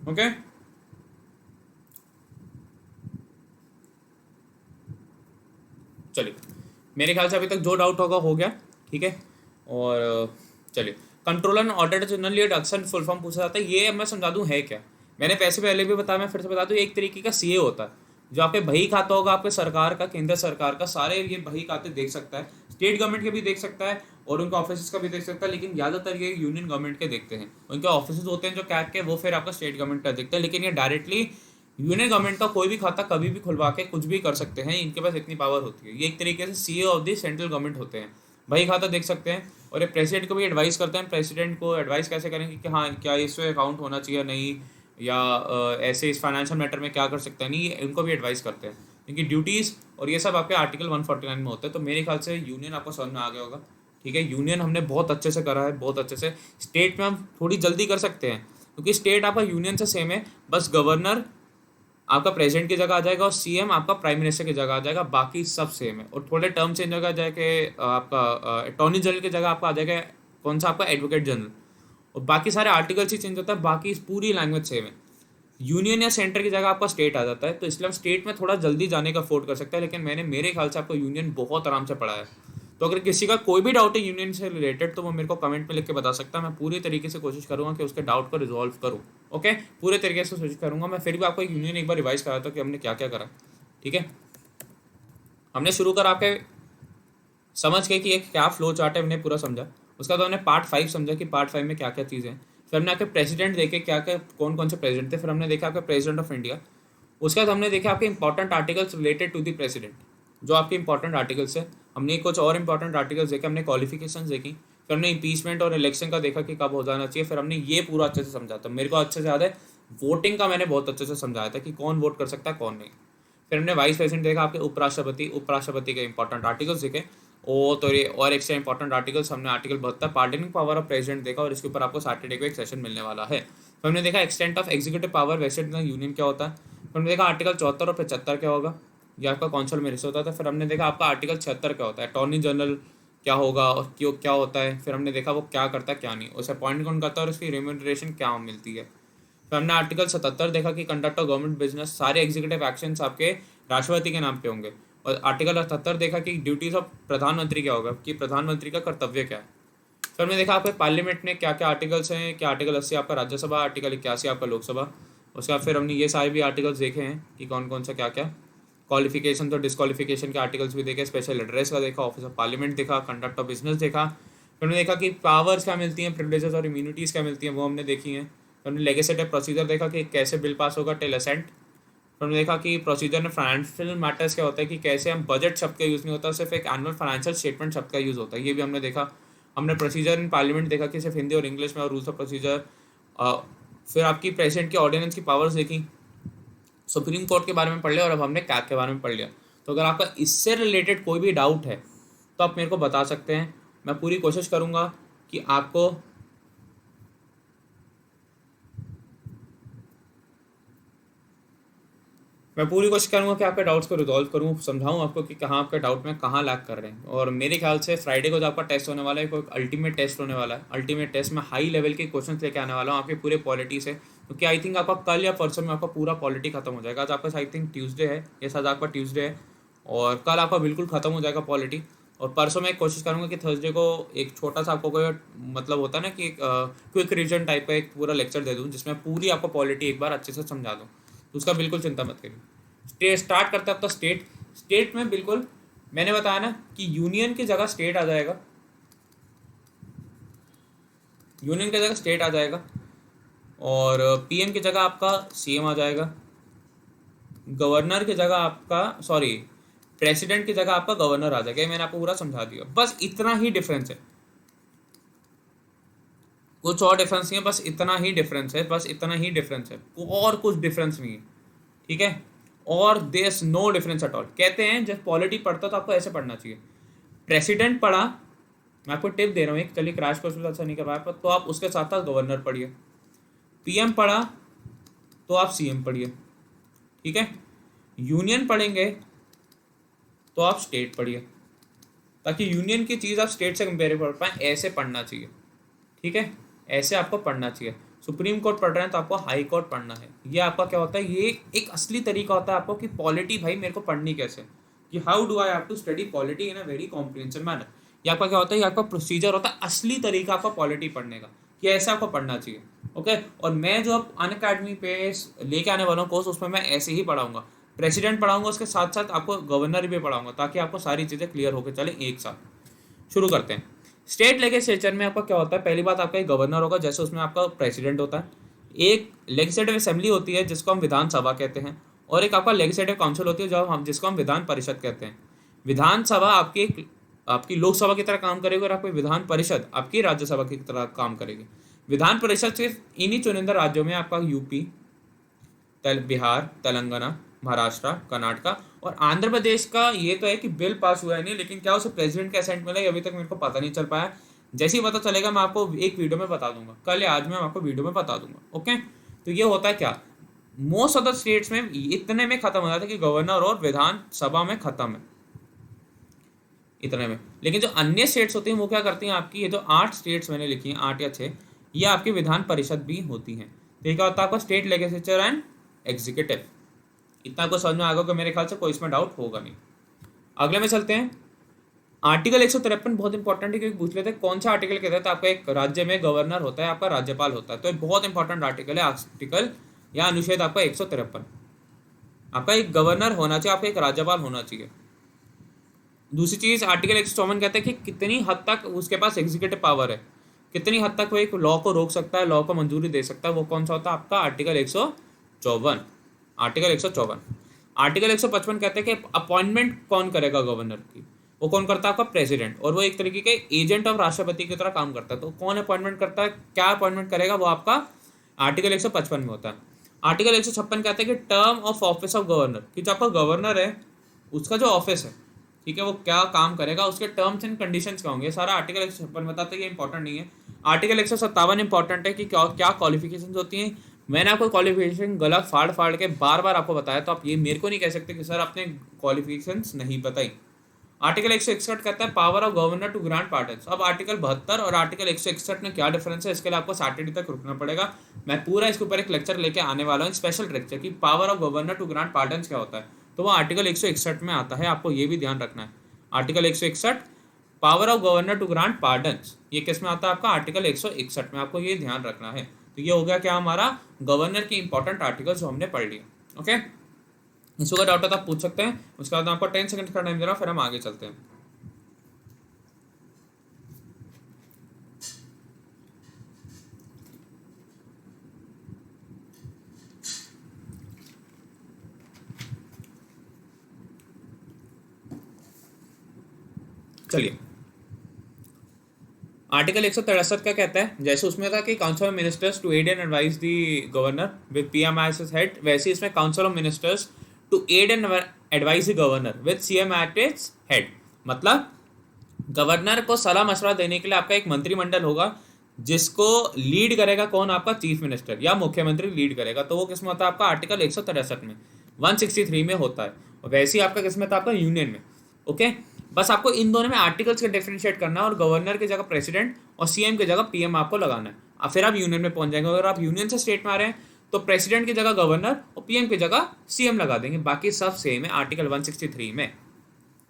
ओके, चलिए, मेरे ख्याल से अभी तक जो डाउट होगा हो गया। ठीक है, और चलिए, कंट्रोलर एंड ऑडिटर जनरल, ये अक्सर फुल फॉर्म पूछा जाता है, ये मैं समझा दूं है क्या। मैंने पैसे पहले भी बताया, मैं फिर से बता दूं, एक तरीके का सीए होता है, जो आपके बही खाता होगा आपके सरकार का, केंद्र सरकार का, सारे ये बही खाते देख सकता है, स्टेट गवर्नमेंट के भी देख सकता है और उनके ऑफिस का भी देख सकता है, लेकिन ज़्यादातर ये यूनियन गवर्नमेंट के देखते हैं। उनके ऑफिस होते हैं जो कैग के, वो फिर आपका स्टेट गवर्नमेंट का देखते हैं, लेकिन ये डायरेक्टली यूनियन गवर्नमेंट का कोई भी खाता कभी भी खुलवा के कुछ भी कर सकते हैं, इनके पास इतनी पावर होती है। ये एक तरीके से CA of the central government होते हैं, बही खाता देख सकते हैं, और ये प्रेसिडेंट को भी एडवाइस करते हैं। प्रेसिडेंट को एडवाइस कैसे करेंगे कि हाँ क्या इसमें अकाउंट होना चाहिए नहीं, या ऐसे इस फाइनेंशियल मैटर में क्या कर सकते हैं नहीं, इनको भी एडवाइस करते हैं। इनकी ड्यूटीज़ और ये सब आपके आर्टिकल 149 में होता है। तो मेरे ख्याल से यूनियन आपको समझ में आ गया होगा। ठीक है, यूनियन हमने बहुत अच्छे से करा है, बहुत अच्छे से। स्टेट में हम थोड़ी जल्दी कर सकते हैं, क्योंकि स्टेट आपका यूनियन से सेम है, बस गवर्नर आपका प्रेसिडेंट की जगह आ जाएगा और सीएम आपका प्राइम मिनिस्टर की जगह आ जाएगा, बाकी सब सेम है। और थोड़े टर्म चेंज होगा जाके आपका अटॉर्नी जनरल की जगह आपका आ जाएगा कौन सा, आपका एडवोकेट जनरल। और बाकी सारे आर्टिकल्स ही चेंज होता है, बाकी पूरी लैंग्वेज सेम है। यूनियन या सेंटर की जगह आपका स्टेट आ जाता है, तो इसलिए हम स्टेट में थोड़ा जल्दी जाने का अफोर्ड कर सकते हैं, लेकिन मैंने मेरे ख्याल से आपको यूनियन बहुत आराम से पढ़ा है। तो अगर किसी का कोई भी डाउट है यूनियन से रिलेटेड तो वो मेरे को कमेंट में लिख के बता सकता है, मैं पूरी तरीके से कोशिश करूँगा कि उसके डाउट को रिजॉल्व करूँ। ओके, पूरे तरीके से कोशिश करूँगा। मैं फिर भी आपको एक यूनियन एक बार रिवाइज कराता हूँ कि हमने क्या क्या करा। ठीक है, हमने शुरू करा आपके समझ के कि एक क्या फ्लो चार्ट है, हमने पूरा समझा। उसका तो हमने पार्ट 5 समझा कि पार्ट 5 में क्या क्या चीज़ें हैं। फिर हमने आपके प्रेसिडेंट देखे क्या क्या कौन कौन से प्रेसिडेंट थे। फिर हमने देखा आपके प्रेसिडेंट ऑफ इंडिया। उसके बाद हमने देखा आपके important articles related to the president, जो आपके इंपॉर्टेंट आर्टिकल्स है। हमने कुछ और इंपॉर्टेंट आर्टिकल्स देखे, हमने क्वालिफिकेशन देखी। फिर हमने इम्पीचमेंट और इलेक्शन का देखा कि कब हो जाना चाहिए। फिर हमने ये पूरा अच्छे से समझा था, मेरे को अच्छे से याद है। वोटिंग का मैंने बहुत अच्छे से समझाया था कि कौन वोट कर सकता है कौन नहीं। फिर हमने वाइस प्रेसिडेंट देखा, आपके उपराष्ट्रपति के इंपॉर्टेंट आर्टिकल्स देखे। तो ये और एक्स्ट्रा इंपॉर्टेंट आर्टिकल्स हमने article 72 pardoning power of president देखा, और इसके ऊपर आपको सैटरडे को एक सेशन मिलने वाला है। फिर हमने देखा extent of executive power vested in the union क्या होता है। फिर हमने देखा आर्टिकल 74 और 75 क्या होगा, ये आपका कौंसिल में होता था। फिर हमने देखा आपका आर्टिकल 76 क्या होता है, अटॉर्नी जनरल क्या होगा और क्यों क्या होता है। फिर हमने देखा वो क्या करता है क्या नहीं, उसे अपॉइंट कौन करता है और उसकी रेम्यूनरेशन क्या मिलती है। फिर हमने आर्टिकल 77 देखा कि कंडक्ट ऑफ गवर्नमेंट बिजनेस, सारे एग्जीक्यूटिव एक्शंस आपके राष्ट्रपति के नाम पे होंगे। और आर्टिकल 78 देखा कि ड्यूटीज ऑफ प्रधानमंत्री क्या होगा, कि प्रधानमंत्री का कर्तव्य क्या है। फिर हमने देखा आपके पार्लियामेंट में क्या क्या आर्टिकल्स हैं, क्या आर्टिकल 80 आपका राज्यसभा, आर्टिकल 81 आपका लोकसभा। उसके बाद फिर हमने ये सारे भी आर्टिकल्स देखे हैं कि कौन कौन सा क्या क्या। क्वालिफिकेशन तो डिस्क्वालिफिकेशन के आर्टिकल्स भी देखे, स्पेशल एड्रेस का देखा, ऑफिस ऑफ पार्लियामेंट देखा, कंडक्ट ऑफ बिजनेस देखा। फिर हमने देखा कि पावर्स क्या मिलती हैं, प्रिविलेजेस और इम्यूनिटीज़ क्या मिलती हैं, वो हमने देखी हैं। फिर हमने लेजिस्लेटिव प्रोसीजर देखा कि कैसे बिल पास होगा टिल असेंट। फिर हमने देखा कि प्रोसीजर में फाइनेंशियल मैटर्स क्या होता है, कि कैसे हम बजट शब्द का यूज़ नहीं होता, सिर्फ एक एनुअल फाइनेंशियल स्टेटमेंट शब्द का यूज़ होता है, ये भी हमने देखा। हमने प्रोसीजर इन पार्लियामेंट देखा कि सिर्फ हिंदी और इंग्लिश में, और रूल्स ऑफ प्रोसीजर। फिर आपकी प्रेसिडेंट की ऑर्डिनेंस की पावर्स देखी, सुप्रीम कोर्ट के बारे में पढ़ लिया, और अब हमने कैग के बारे में पढ़ लिया। तो अगर आपका इससे रिलेटेड कोई भी डाउट है तो आप मेरे को बता सकते हैं, मैं पूरी कोशिश करूँगा कि आपको कि आपके डाउट्स को रिजॉल्व करूँ, समझाऊँ आपको कि कहाँ आपके डाउट में कहाँ लैग कर रहे हैं। और मेरे ख्याल से फ्राइडे को जो आपका टेस्ट होने वाला है, कोई अल्टीमेट टेस्ट होने वाला है। अल्टीमेट टेस्ट में हाई लेवल के क्वेश्चन लेके आने वाला हूँ आपके पूरे पॉलिटी से, क्योंकि आई थिंक आपका कल या परसों में आपका पूरा पॉलिटी खत्म हो जाएगा। आज आपका आई थिंक ट्यूसडे है, ये आज आपका ट्यूसडे है, और कल आपका बिल्कुल खत्म हो जाएगा पॉलिटी। और परसों मैं कोशिश करूँगा कि थर्सडे को एक छोटा सा आपको कोई मतलब होता है ना कि एक क्विक रिविजन टाइप का एक पूरा लेक्चर दे दूँ, जिसमें पूरी आपको पॉलिटी एक बार अच्छे से समझा दूँ। तो उसका बिल्कुल चिंता मत करिए। स्टार्ट करते हैं अब तो स्टेट में बिल्कुल मैंने बताया ना कि यूनियन की जगह स्टेट आ जाएगा, यूनियन की जगह स्टेट आ जाएगा, और पीएम की जगह आपका सीएम आ जाएगा, गवर्नर की जगह आपका प्रेसिडेंट की जगह आपका गवर्नर आ जाएगा। ये मैंने आपको पूरा समझा दिया, बस इतना ही डिफरेंस है, कुछ और डिफरेंस नहीं है, बस इतना ही डिफरेंस है, बस इतना ही डिफरेंस है, और कुछ डिफरेंस नहीं है। ठीक है, और there no difference at all. कहते हैं जब पॉलिटी पढ़ता तो आपको ऐसे पढ़ना चाहिए, प्रेसिडेंट पढ़ा, मैं आपको टिप दे रहा हूँ एक, चलिए क्रैश कोर्स अच्छा नहीं कर पाया तो आप उसके साथ साथ गवर्नर पढ़िए। पीएम पढ़ा तो आप सीएम पढ़िए। ठीक है, यूनियन पढ़ेंगे तो आप स्टेट पढ़िए, ताकि यूनियन की चीज़ आप स्टेट से कंपेयर कर पाएँ, ऐसे पढ़ना चाहिए। ठीक है, ऐसे आपको पढ़ना चाहिए। सुप्रीम कोर्ट पढ़ रहे हैं तो आपको हाई कोर्ट पढ़ना है। ये आपका क्या होता है, ये एक असली तरीका होता है आपको कि पॉलिटी भाई मेरे को पढ़नी कैसे, कि how do I have to study polity in a very comprehensive manner. ये आपका क्या होता है, ये आपका प्रोसीजर होता है, असली तरीका आपका पॉलिटी पढ़ने का, कि ऐसा आपको पढ़ना चाहिए। ओके, और मैं जो अब अनअकैडमी पे लेके आने वाला हूँ कोर्स, उसमें मैं ऐसे ही पढ़ाऊँगा, प्रेसिडेंट पढ़ाऊँगा, उसके साथ साथ आपको गवर्नर भी पढ़ाऊँगा, ताकि आपको सारी चीज़ें क्लियर होकर चले एक साथ। शुरू करते हैं। स्टेट लेजिस्लेचर में आपका क्या होता है, पहली बात आपका एक गवर्नर होगा, जैसे उसमें आपका प्रेसिडेंट होता है, एक लेजिस्लेटिव असेंबली होती है जिसको हम विधानसभा कहते हैं, और एक आपका लेजिस्लेटिव काउंसिल होती है जिसको हम विधान परिषद कहते हैं। विधानसभा आपकी लोकसभा की तरह काम करेगी, और आपकी विधान परिषद आपकी राज्यसभा की तरह काम करेगी। विधान परिषद सिर्फ इन्हीं चुनिंदा राज्यों में आपका यूपी, बिहार, तेलंगाना, महाराष्ट्र, कर्नाटका और आंध्र प्रदेश का ये तो है कि बिल पास हुआ है नहीं, लेकिन क्या उसे प्रेसिडेंट का असेंट मिला है अभी तक मेरे को पता नहीं चल पाया। जैसे ही पता चलेगा मैं आपको एक वीडियो में बता दूंगा, कल या आज मैं आपको वीडियो में बता दूंगा। ओके, तो ये होता है क्या, मोस्ट ऑफ द स्टेट्स में इतने में खत्म हो जाता है कि गवर्नर और विधानसभा में खत्म है, इतने में। लेकिन जो अन्य स्टेट्स होती हैं वो क्या करती हैं, आपकी ये जो 8 स्टेट्स मैंने लिखी हैं, 8 या 6, ये आपकी विधान परिषद भी होती हैं। तो ये क्या होता है आपका, स्टेट लेजिस्लेचर एंड एग्जीक्यूटिव। इतना को समझ में आ गया कि मेरे ख्याल से कोई इसमें डाउट होगा नहीं। अगले में चलते हैं। आर्टिकल 153 बहुत इंपॉर्टेंट है, क्योंकि पूछ लेते हैं कौन सा आर्टिकल कहता है, तो आपका एक राज्य में गवर्नर होता है, आपका राज्यपाल होता है। तो ये बहुत इंपॉर्टेंट आर्टिकल है, आर्टिकल या अनुच्छेद आपका 153। आपका एक गवर्नर होना चाहिए, आपका एक राज्यपाल होना चाहिए। दूसरी चीज, आर्टिकल 154 कहता है कि कितनी हद तक उसके पास एग्जीक्यूटिव पावर है, कितनी हद तक वो एक लॉ को रोक सकता है, लॉ को मंजूरी दे सकता है। वो कौन सा होता है आपका, आर्टिकल 154। आर्टिकल 154। आर्टिकल 155 कहते हैं कि अपॉइंटमेंट कौन करेगा गवर्नर की, वो कौन करता है आपका, प्रेसिडेंट। और वो एक तरीके के एजेंट ऑफ राष्ट्रपति की तरह काम करता है। तो कौन अपॉइंटमेंट करता है, क्या अपॉइंटमेंट करेगा, वो आपका आर्टिकल 155 में होता है। आर्टिकल 156 कहता है कि term of office of governor, कि जो आपका गवर्नर है उसका जो ऑफिस है, ठीक है, वो क्या काम करेगा, उसके टर्म्स एंड कंडीशंस क्या होंगे, सारा आर्टिकल 156 बताता है। ये इंपॉर्टेंट नहीं है। आर्टिकल 157 इंपॉर्टेंट है कि क्या क्या क्वालिफिकेशंस होती हैं। मैंने आपको क्वालिफिकेशन गलत फाड़ फाड़ के बार बार आपको बताया, तो आप ये मेरे को नहीं कह सकते कि सर आपने क्वालिफिकेशंस नहीं बताई। आर्टिकल 161 कहता है power of governor to grant pardons. अब आर्टिकल 72 और आर्टिकल 161 में क्या डिफरेंस है, इसके लिए आपको सैटरडे तक रुकना पड़ेगा। मैं पूरा इसके ऊपर एक लेक्चर लेके आने वाला हूँ, स्पेशल लेक्चर, कि power of governor to grant pardons क्या होता है। तो वो आर्टिकल 161 में आता है, आपको ये भी ध्यान रखना है। Article 161 power of governor to grant pardons, ये किस में आता है आपका, आर्टिकल 161 में। आपको ये ध्यान रखना है। तो ये हो गया क्या, हमारा गवर्नर की इंपॉर्टेंट आर्टिकल जो हमने पढ़ लिया। ओके, इसको अगर डाउट है तो आप पूछ सकते हैं। उसके बाद मैं आपको 10 सेकंड का टाइम दे रहा हूँ, फिर हम आगे चलते हैं। चलिए, आर्टिकल 163 का कहता है, जैसे उसमें था कि council of ministers to aid and advise the governor with PM as his head, वैसे इसमें council of ministers to aid and advise the governor with CM at its head. मतलब गवर्नर को सलाह मशवरा देने के लिए आपका एक मंत्रिमंडल होगा, जिसको लीड करेगा कौन, आपका चीफ मिनिस्टर या मुख्यमंत्री लीड करेगा। तो वो किसमें होता है आपका, आर्टिकल 163 में, 163 में होता है। और वैसे ही आपका किसमें था, आपका यूनियन में। ओके, बस आपको इन दोनों में आर्टिकल्स का डिफरेंशिएट करना है, और गवर्नर की जगह प्रेसिडेंट और सीएम की जगह पीएम आपको लगाना है। अब फिर आप यूनियन में पहुंच जाएंगे। अगर आप यूनियन से स्टेट में आ रहे हैं तो प्रेसिडेंट की जगह गवर्नर और पीएम की जगह सीएम लगा देंगे। बाकी सब सेम है आर्टिकल 163 में,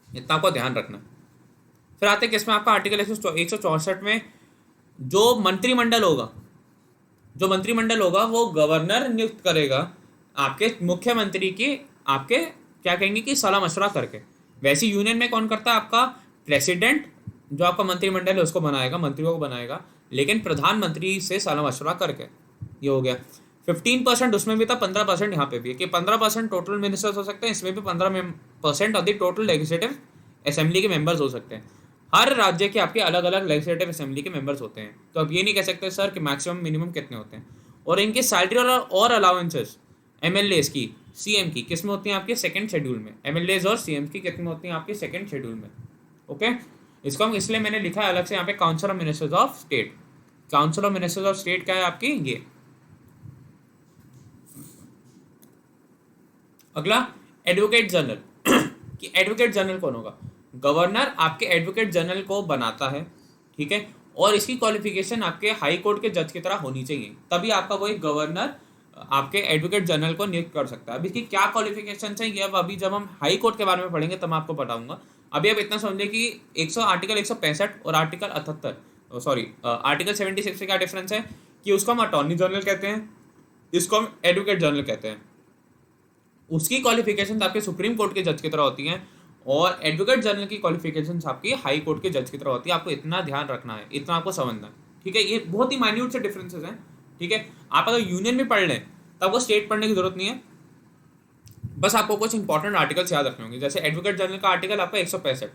इतना आपको ध्यान रखना। फिर आते हैं किसमें, आपका आर्टिकल 164 में, जो मंत्रिमंडल होगा, जो मंत्रिमंडल होगा वो गवर्नर नियुक्त करेगा आपके मुख्यमंत्री की, आपके क्या कहेंगे कि सलाह मशवरा करके। वैसे यूनियन में कौन करता है, आपका प्रेसिडेंट, जो आपका मंत्रिमंडल है उसको बनाएगा, मंत्रियों को बनाएगा, लेकिन प्रधानमंत्री से सलाह मशवरा करके। ये हो गया। 15% उसमें भी था, 15% यहाँ पे भी है, कि 15% टोटल मिनिस्टर्स हो सकते हैं, इसमें भी 15% of the total legislative assembly के मेंबर्स हो सकते हैं। हर राज्य के आपके अलग अलग लेजिस्लेटिव असेंबली के मेंबर्स होते हैं। तो अब ये नहीं कह सकते सर कि मैक्सिमम मिनिमम कितने होते हैं। और इनकी सैलरी और अलाउंसेस एमएलएस की, सीएम की किस में होती हैं, आपके सेकंड शेड्यूल में। एमएलएस और सीएम की कितनी होती हैं, आपके सेकंड शेड्यूल में। ओके, इसको हम इसलिए मैंने लिखा है अलग से यहाँ पे, council of ministers of state. Council of ministers of state क्या है आपकी, ये। अगला, एडवोकेट जनरल कि एडवोकेट जनरल कौन होगा, गवर्नर आपके एडवोकेट जनरल को बनाता है, ठीक है। और इसकी क्वालिफिकेशन आपके हाई कोर्ट के जज की तरह होनी चाहिए, तभी आपका वो एक गवर्नर आपके एडवोकेट जनरल को नियुक्त कर सकता है। अब इसकी क्या क्वालिफिकेशन है, ये अब अभी जब हम हाई कोर्ट के बारे में पढ़ेंगे तब मैं आपको बताऊंगा। अभी आप इतना समझिए कि आर्टिकल 165 और आर्टिकल 78, सॉरी आर्टिकल 76 से क्या डिफरेंस है, कि उसको हम अटॉर्नी जनरल कहते हैं, इसको हम एडवोकेट जनरल कहते हैं। उसकी क्वालिफिकेशन आपके सुप्रीम कोर्ट के जज की तरह होती हैं, और एडवोकेट जनरल की क्वालिफिकेशंस आपकी हाई कोर्ट के जज की तरह होती है। आपको इतना ध्यान रखना है, इतना आपको समझना है, ठीक है। ये बहुत ही माइन्यूट से डिफरेंसेस हैं, ठीक है। आप अगर यूनियन में पढ़ लें तो आपको स्टेट पढ़ने की जरूरत नहीं है। बस आपको कुछ इंपॉर्टेंट आर्टिकल्स याद रखने होंगे, जैसे एडवोकेट जनरल का आर्टिकल आपका 165,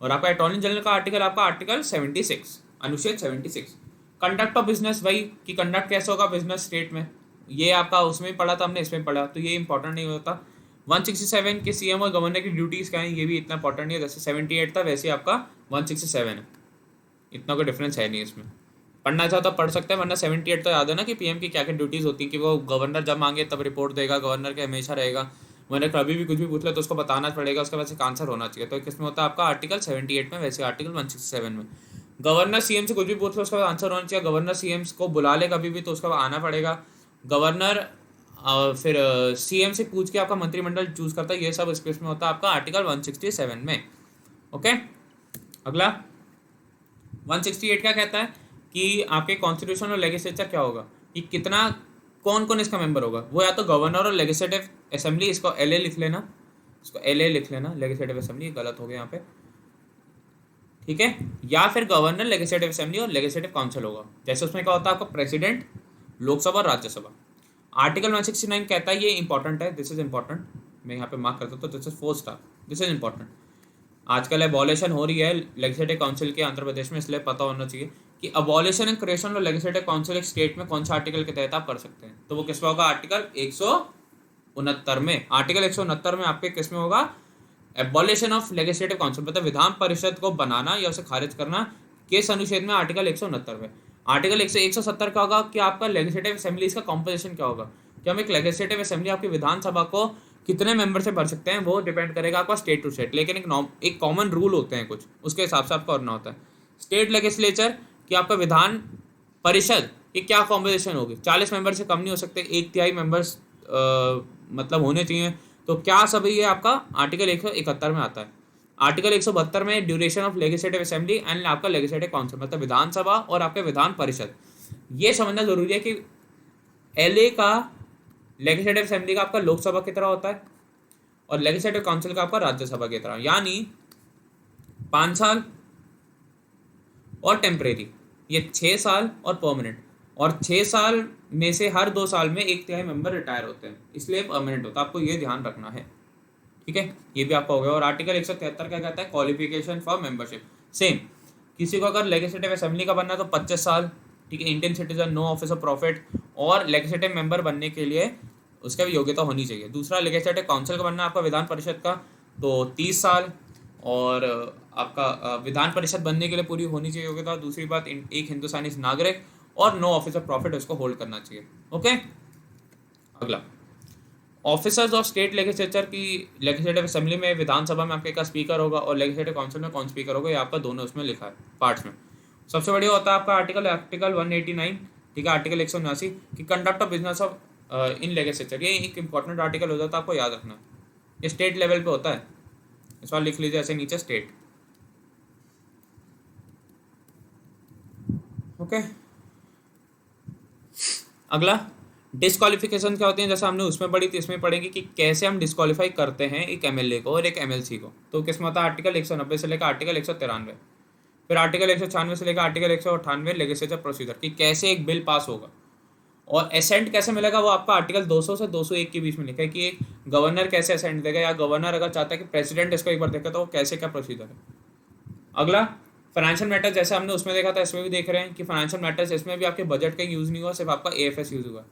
और आपका अटॉर्नी जनरल का आर्टिकल आपका आर्टिकल 76, अनुच्छेद 76। कंडक्ट ऑफ बिजनेस, वही कि कंडक्ट कैसे होगा बिजनेस स्टेट में, ये आपका उसमें पढ़ा था हमने, इसमें पढ़ा, तो ये इंपॉर्टेंट नहीं होता। 167 के सीएम और गवर्नर की ड्यूटीज क्या है, ये भी इतना इंपॉर्टेंट नहीं है, जैसे 78 था वैसे आपका 167 है। इतना कोई डिफरेंस है नहीं इसमें। पढ़ना चाहो तो पढ़ सकते हैं, वरना 78 तो याद है ना कि पीएम की क्या क्या ड्यूटीज़ होती हैं, कि वो गवर्नर जब मांगे तब रिपोर्ट देगा, गवर्नर के हमेशा रहेगा, वरना कभी भी कुछ भी पूछ ले तो उसको बताना पड़ेगा, उसके बाद एक आंसर होना चाहिए। तो किसमें होता है आपका आर्टिकल 78 में, वैसे आर्टिकल 167 में। गवर्नर सीएम से कुछ भी पूछ लो उसका आंसर होना चाहिए, गवर्नर सीएम को बुला ले कभी भी तो उसका आना पड़ेगा, गवर्नर फिर सीएम से पूछ के आपका मंत्रिमंडल चूज करता है, ये सब स्पेस में होता है आपका आर्टिकल 167 में। ओके, अगला 168 क्या कहता है कि आपके कॉन्स्टिट्यूशन और लेजिस्लेचर क्या होगा, कि कितना कौन कौन इसका मेंबर होगा। वो या तो गवर्नर और लेजिस्लेटिव असेंबली, इसको एलए लिख लेना, इसको एलए लिख लेना, लेजिस्लेटिव असेंबली गलत हो गया यहाँ पे, ठीक है, या फिर गवर्नर, लेजिस्लेटिव असेंबली और लेजिस्लेटिव काउंसिल होगा। जैसे उसमें क्या होता है आपका प्रेसिडेंट, लोकसभा और राज्यसभा। आर्टिकल 169 कहता है, ये इंपॉर्टेंट है, दिस इज इंपॉर्टेंट, मैं यहाँ पे मार्क करता हूँ, तो this is 4 star, this is important. आजकल अबॉलिशन हो रही है लेजिस्लेटिव काउंसिल के आंध्र प्रदेश में, इसलिए पता होना चाहिए कि abolition and creation of legislative council एक स्टेट में कौन सा आर्टिकल के तहत आप कर सकते हैं। तो वो किसमें होगा, आर्टिकल 169 में। आर्टिकल 169 में आपके किसमें होगा, एबॉलिशन ऑफ लेजिस्लेटिव काउंसिल, मतलब विधान परिषद को बनाना या उसे खारिज करना, किस अनुच्छेद में, आर्टिकल 169 में। आर्टिकल 170 का होगा कि आपका लेजिस्लेटिव असेंबली का कॉम्पोजिशन क्या होगा, कि हम एक लेजिस्लेटिव असेंबली आपकी विधानसभा को कितने मेंबर से भर सकते हैं, वो डिपेंड करेगा आपका स्टेट टू स्टेट, लेकिन एक कॉमन रूल होते हैं कुछ, उसके हिसाब से आपको करना होता है। स्टेट लेजिस्लेचर कि आपका विधान परिषद ये क्या कॉम्पोजिशन होगी, 40 मेंबर से कम नहीं हो सकते, 1/3 मेंबर्स मतलब होने चाहिए। तो क्या सब ये आपका आर्टिकल 171 में आता है। आर्टिकल 172 में duration of legislative assembly and आपका लेजिस्लेटिव काउंसिल, मतलब विधानसभा और आपके विधान परिषद, ये समझना जरूरी है कि एलए का लेजिस्लेटिव असेंबली का आपका लोकसभा की तरह होता है और लेजिस्लेटिव काउंसिल का आपका राज्यसभा की तरह, यानी 5 साल और टेम्परेरी, ये 6 साल और परमानेंट, और 6 साल में से हर 2 साल में 1/3 मेंबर रिटायर होते हैं, इसलिए परमानेंट होता है, आपको ये ध्यान रखना है, ठीक है, ये भी आपका हो गया। और आर्टिकल 173 क्या कहता है, क्वालिफिकेशन फॉर मेंबरशिप, सेम, किसी को अगर लेजिस्लेटिव असेंबली का बनना है तो 25 साल, ठीक है, Indian citizen, no office of profit, और लेजिस्लेटिव मेंबर बनने के लिए उसका भी योग्यता होनी चाहिए। दूसरा, लेजिस्लेटिव काउंसिल का बनना आपका विधान परिषद का तो 30 साल, और आपका विधान परिषद बनने के लिए पूरी होनी चाहिए योग्यता। दूसरी बात, एक हिंदुस्तानी नागरिक और नो ऑफिस ऑफ प्रॉफिट उसको होल्ड करना चाहिए। ओके, अगला, ऑफिसर्स ऑफ स्टेट लेजिस्लेचर की लेजिस्लेटिव असेंबली में, विधानसभा में आपके का स्पीकर होगा और लेजिस्लेटिव काउंसिल में कौन स्पीकर होगा, ये आपका दोनों उसमें लिखा है पार्ट्स में। सबसे बढ़िया होता है आपका आर्टिकल 189, ठीक है, आर्टिकल 179 की conduct of business of in legislature, ये एक इंपॉर्टेंट आर्टिकल हो जाता है, आपको याद रखना, ये स्टेट लेवल पे होता है, इस बार लिख लीजिए ऐसे नीचे स्टेट। ओके, अगला, डिस्क्वालिफिकेशन क्या होती है, जैसे हमने उसमें पढ़ी थी, इसमें पढ़ेंगे कि कैसे हम डिस्क्वालीफाई करते हैं एक एमएलए को और एक एमएलसी को। तो किसमें होता है, आर्टिकल 190 से लेकर आर्टिकल 193, फिर आर्टिकल 196 से लेकर आर्टिकल 198 लेजिस्लेचर प्रोसीजर, कि कैसे एक बिल पास होगा, और असेंट कैसे मिलेगा, वो आपका आर्टिकल 200 से 201 के बीच में लिखा है कि एक गवर्नर कैसे असेंट देगा, या गवर्नर अगर चाहता है कि प्रेसिडेंट इसको एक बार देखे तो वो कैसे क्या प्रोसीजर है। अगला, फाइनेंशियल मैटर्स, जैसे हमने उसमें देखा था इसमें भी देख रहे हैं कि फाइनेंशियल मैटर्स, इसमें भी आपके बजट का यूज़ नहीं हुआ, सिर्फ आपका एएफएस यूज़ हुआ,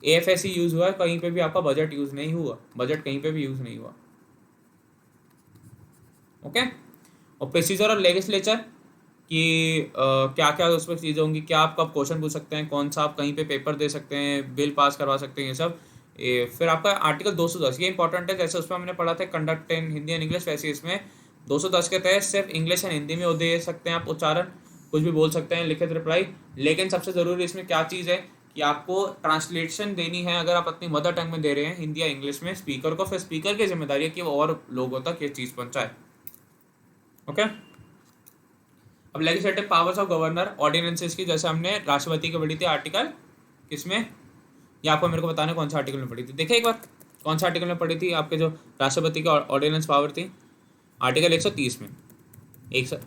एएफएस ही यूज़ हुआ, कहीं पे भी आपका बजट यूज़ नहीं हुआ, बजट कहीं पे भी यूज़ नहीं हुआ। ओके, और प्रोसीजर और लेजिस्लेचर कि क्या क्या उसमें चीज़ें होंगी, क्या आप कब क्वेश्चन पूछ सकते हैं, कौन सा आप कहीं पे पेपर दे सकते हैं, बिल पास करवा सकते हैं, ये सब। फिर आपका आर्टिकल 210, ये इंपॉर्टेंट है, जैसे उसमें हमने पढ़ा था conduct in Hindi and English, वैसे इसमें 210 के तहत सिर्फ इंग्लिश एंड हिंदी में दे सकते हैं आप उच्चारण, कुछ भी बोल सकते हैं, लिखित रिप्लाई, लेकिन सबसे ज़रूरी इसमें क्या चीज़ है कि आपको ट्रांसलेशन देनी है, अगर आप अपनी मदर टंग में दे रहे हैं हिंदी या इंग्लिश में स्पीकर को, फिर स्पीकर की जिम्मेदारी है कि वो और लोगों तक ये चीज़ पहुँचाए। ओके, अब legislative powers of governor ordinances की, जैसे हमने राष्ट्रपति की पढ़ी थी आर्टिकल किसमें, या आपको मेरे को बताना कौन सा आर्टिकल में पढ़ी थी, देखिए एक बार कौन सा आर्टिकल में पढ़ी थी आपके जो राष्ट्रपति की ऑर्डिनेंस पावर थी, आर्टिकल 130 में,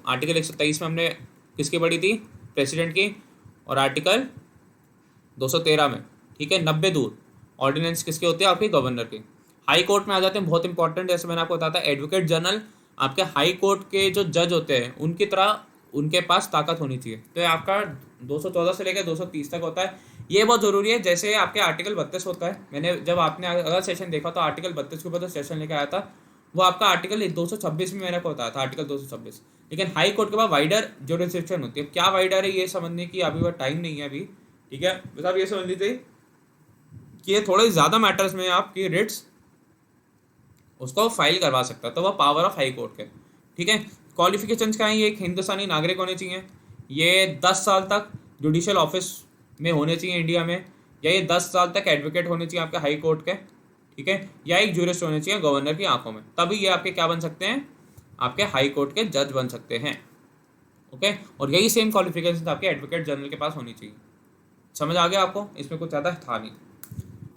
आर्टिकल 123 में हमने किसकी पढ़ी थी, प्रेसिडेंट की, और आर्टिकल 213 में, ठीक है, 90 दूर ऑर्डिनेंस किसके होते हैं, आपके गवर्नर के। हाई कोर्ट में आ जाते हैं, बहुत इंपॉर्टेंट, जैसे मैंने आपको बताया था, एडवोकेट जनरल आपके हाई कोर्ट के जो जज होते हैं उनकी तरह उनके पास ताकत होनी चाहिए, तो ये आपका 214 से लेकर 230 तक होता है। ये बहुत ज़रूरी है, जैसे आपके आर्टिकल 32 होता है, मैंने जब आपने अगला सेशन देखा तो आर्टिकल 32 के ऊपर तो सेशन लेकर आया था, वो आपका आर्टिकल 226 में मैंने को बताया था, आर्टिकल 226। लेकिन हाई कोर्ट के बाद वाइडर जुरिस्डिक्शन होती है। क्या वाइडर है ये समझने की अभी वो टाइम नहीं है अभी, ठीक है। बस आप ये समझ लीजिए कि ये थोड़े ज़्यादा मैटर्स में आपकी रिट्स उसको फाइल करवा सकता है, तो वह पावर ऑफ हाई कोर्ट के, ठीक है। क्वालिफिकेशंस क्या है, ये एक हिंदुस्तानी नागरिक होने चाहिए, ये 10 साल तक जुडिशियल ऑफिस में होने चाहिए इंडिया में, या ये 10 साल तक एडवोकेट होने चाहिए आपके हाई कोर्ट के, ठीक है, या एक जूरिस्ट होने चाहिए गवर्नर की आंखों में, तभी ये आपके क्या बन सकते हैं, आपके हाई कोर्ट के जज बन सकते हैं, ओके। और यही सेम क्वालिफिकेशन आपके एडवोकेट जनरल के पास होनी चाहिए। समझ आ गया आपको, इसमें कुछ ज़्यादा था नहीं।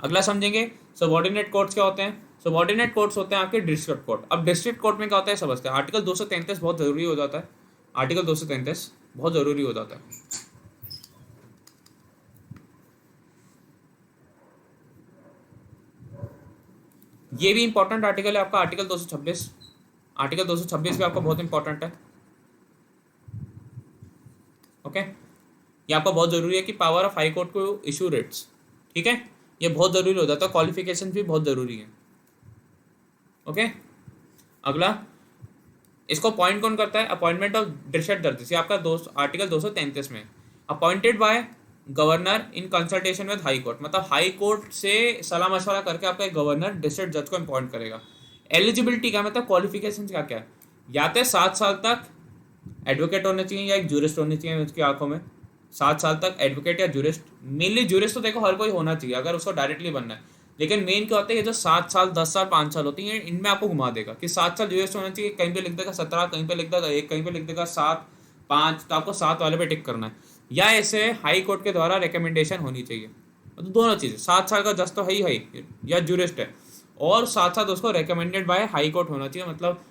अगला समझेंगे सबऑर्डिनेट कोर्ट्स क्या होते हैं। सबऑर्डिनेट कोर्ट्स होते हैं आपके डिस्ट्रिक्ट कोर्ट। अब डिस्ट्रिक्ट कोर्ट में क्या होता है समझते हैं। आर्टिकल 233 बहुत ज़रूरी हो जाता है, आर्टिकल 233 बहुत ज़रूरी हो जाता है। ये भी इंपॉर्टेंट आर्टिकल है आपका, आर्टिकल 226। आर्टिकल 226 भी आपका बहुत इंपॉर्टेंट है, ओके। ये आपका बहुत ज़रूरी है कि पावर ऑफ हाई कोर्ट को इशू रिट्स, ठीक है, ये बहुत ज़रूरी हो जाता है। क्वालिफिकेशन भी बहुत ज़रूरी है, ओके। अगला इसको अपॉइंट कौन करता है, अपॉइंटमेंट ऑफ डिस्ट्रिक्ट जजेस, ये आपका आर्टिकल 233 में appointed by governor in consultation with high court, मतलब हाई कोर्ट से सलाह मशवरा करके आपका एक गवर्नर डिस्ट्रिक्ट जज को अपॉइंट करेगा। एलिजिबिलिटी क्या मतलब क्वालिफिकेशन क्या क्या है, या तो 7 साल तक एडवोकेट होने चाहिए या एक जूरिस्ट होनी चाहिए उसकी आंखों में। 7 साल तक एडवोकेट या जूरिस्ट, मेनली जूरिस्ट तो देखो हर कोई होना चाहिए अगर उसको डायरेक्टली बनना है, लेकिन मेन क्या होता है ये जो 7 साल 10 साल 5 साल होती हैं इनमें आपको घुमा देगा कि 7 साल जूरिस्ट होना चाहिए, कहीं पे लिख देगा 17, कहीं पे लिख देगा 1, कहीं पे लिख देगा 7 5, तो आपको 7 वाले पे टिक करना है। या ऐसे हाई कोर्ट के द्वारा रिकमेंडेशन होनी चाहिए, तो दोनों चीज़ें, 7 साल का जज तो है ही या जूरिस्ट है, और साथ साथ उसको रिकमेंडेड बाय हाई कोर्ट होना चाहिए, मतलब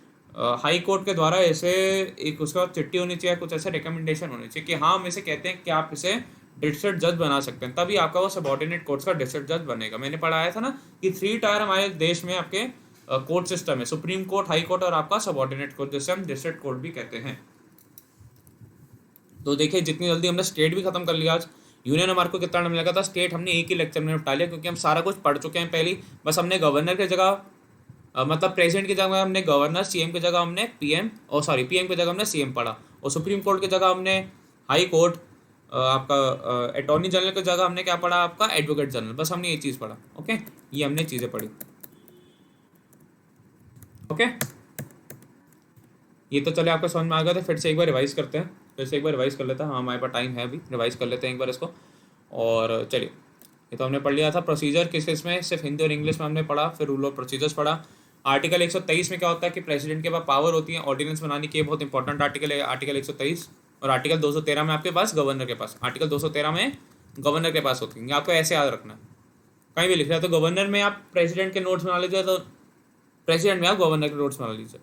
हाई कोर्ट के द्वारा ऐसे एक उसका चिट्ठी होनी चाहिए, कुछ ऐसे रिकमेंडेशन होनी चाहिए कि हाँ हम इसे कहते हैं कि आप इसे डिस्ट्रिक्ट जज बना सकते हैं, तभी आपका वो सबऑर्डिनेट कोर्ट्स का डिस्ट्रिक्ट जज बनेगा। मैंने पढ़ाया था ना कि 3 टायर हमारे देश में आपके कोर्ट सिस्टम है, सुप्रीम कोर्ट, हाई कोर्ट और आपका सबऑर्डिनेट कोर्ट, जिसे हम डिस्ट्रिक्ट कोर्ट भी कहते हैं। तो देखिए जितनी जल्दी हमने स्टेट भी खत्म कर लिया आज। यूनियन हमारे को कितना टाइम लगा था, स्टेट हमने एक ही लेक्चर में निपटा लिया, क्योंकि हम सारा कुछ पढ़ चुके हैं पहले। बस हमने गवर्नर की जगह मतलब प्रेसिडेंट की जगह हमने गवर्नर, सीएम की जगह हमने पीएम, और सॉरी पीएम की जगह हमने सीएम पढ़ा, और सुप्रीम कोर्ट की जगह हमने हाई कोर्ट, आपका अटॉर्नी जनरल की जगह हमने क्या पढ़ा, आपका एडवोकेट जनरल। बस हमने ये चीज़ पढ़ा, ओके, ये हमने चीज़ें पढ़ी, ओके। ये तो चले आपको समझ में आ गया, तो फिर से एक बार रिवाइज करते हैं, फिर से एक बार रिवाइज कर लेते हैं। हाँ हमारे पास टाइम है अभी, रिवाइज कर लेते हैं एक बार इसको। और चलिए, ये तो हमने पढ़ लिया था प्रोसीजर किस किस में, सिर्फ हिंदी और इंग्लिश में हमने पढ़ा, फिर रूल ऑफ प्रोसीजर्स पढ़ा। आर्टिकल 123 में क्या होता है कि प्रेसिडेंट के पास पावर होती है ऑर्डिनेंस बनाने की, बहुत इंपॉर्टेंट आर्टिकल है आर्टिकल 123। और आर्टिकल 213 में आपके पास गवर्नर के पास, आर्टिकल 213 में गवर्नर के पास होती है, आपको ऐसे याद रखना है। कहीं भी लिख रहा है तो गवर्नर में आप प्रेसिडेंट के नोट्स बना लीजिए, तो प्रेसिडेंट में आप गवर्नर के नोट्स बना लीजिए।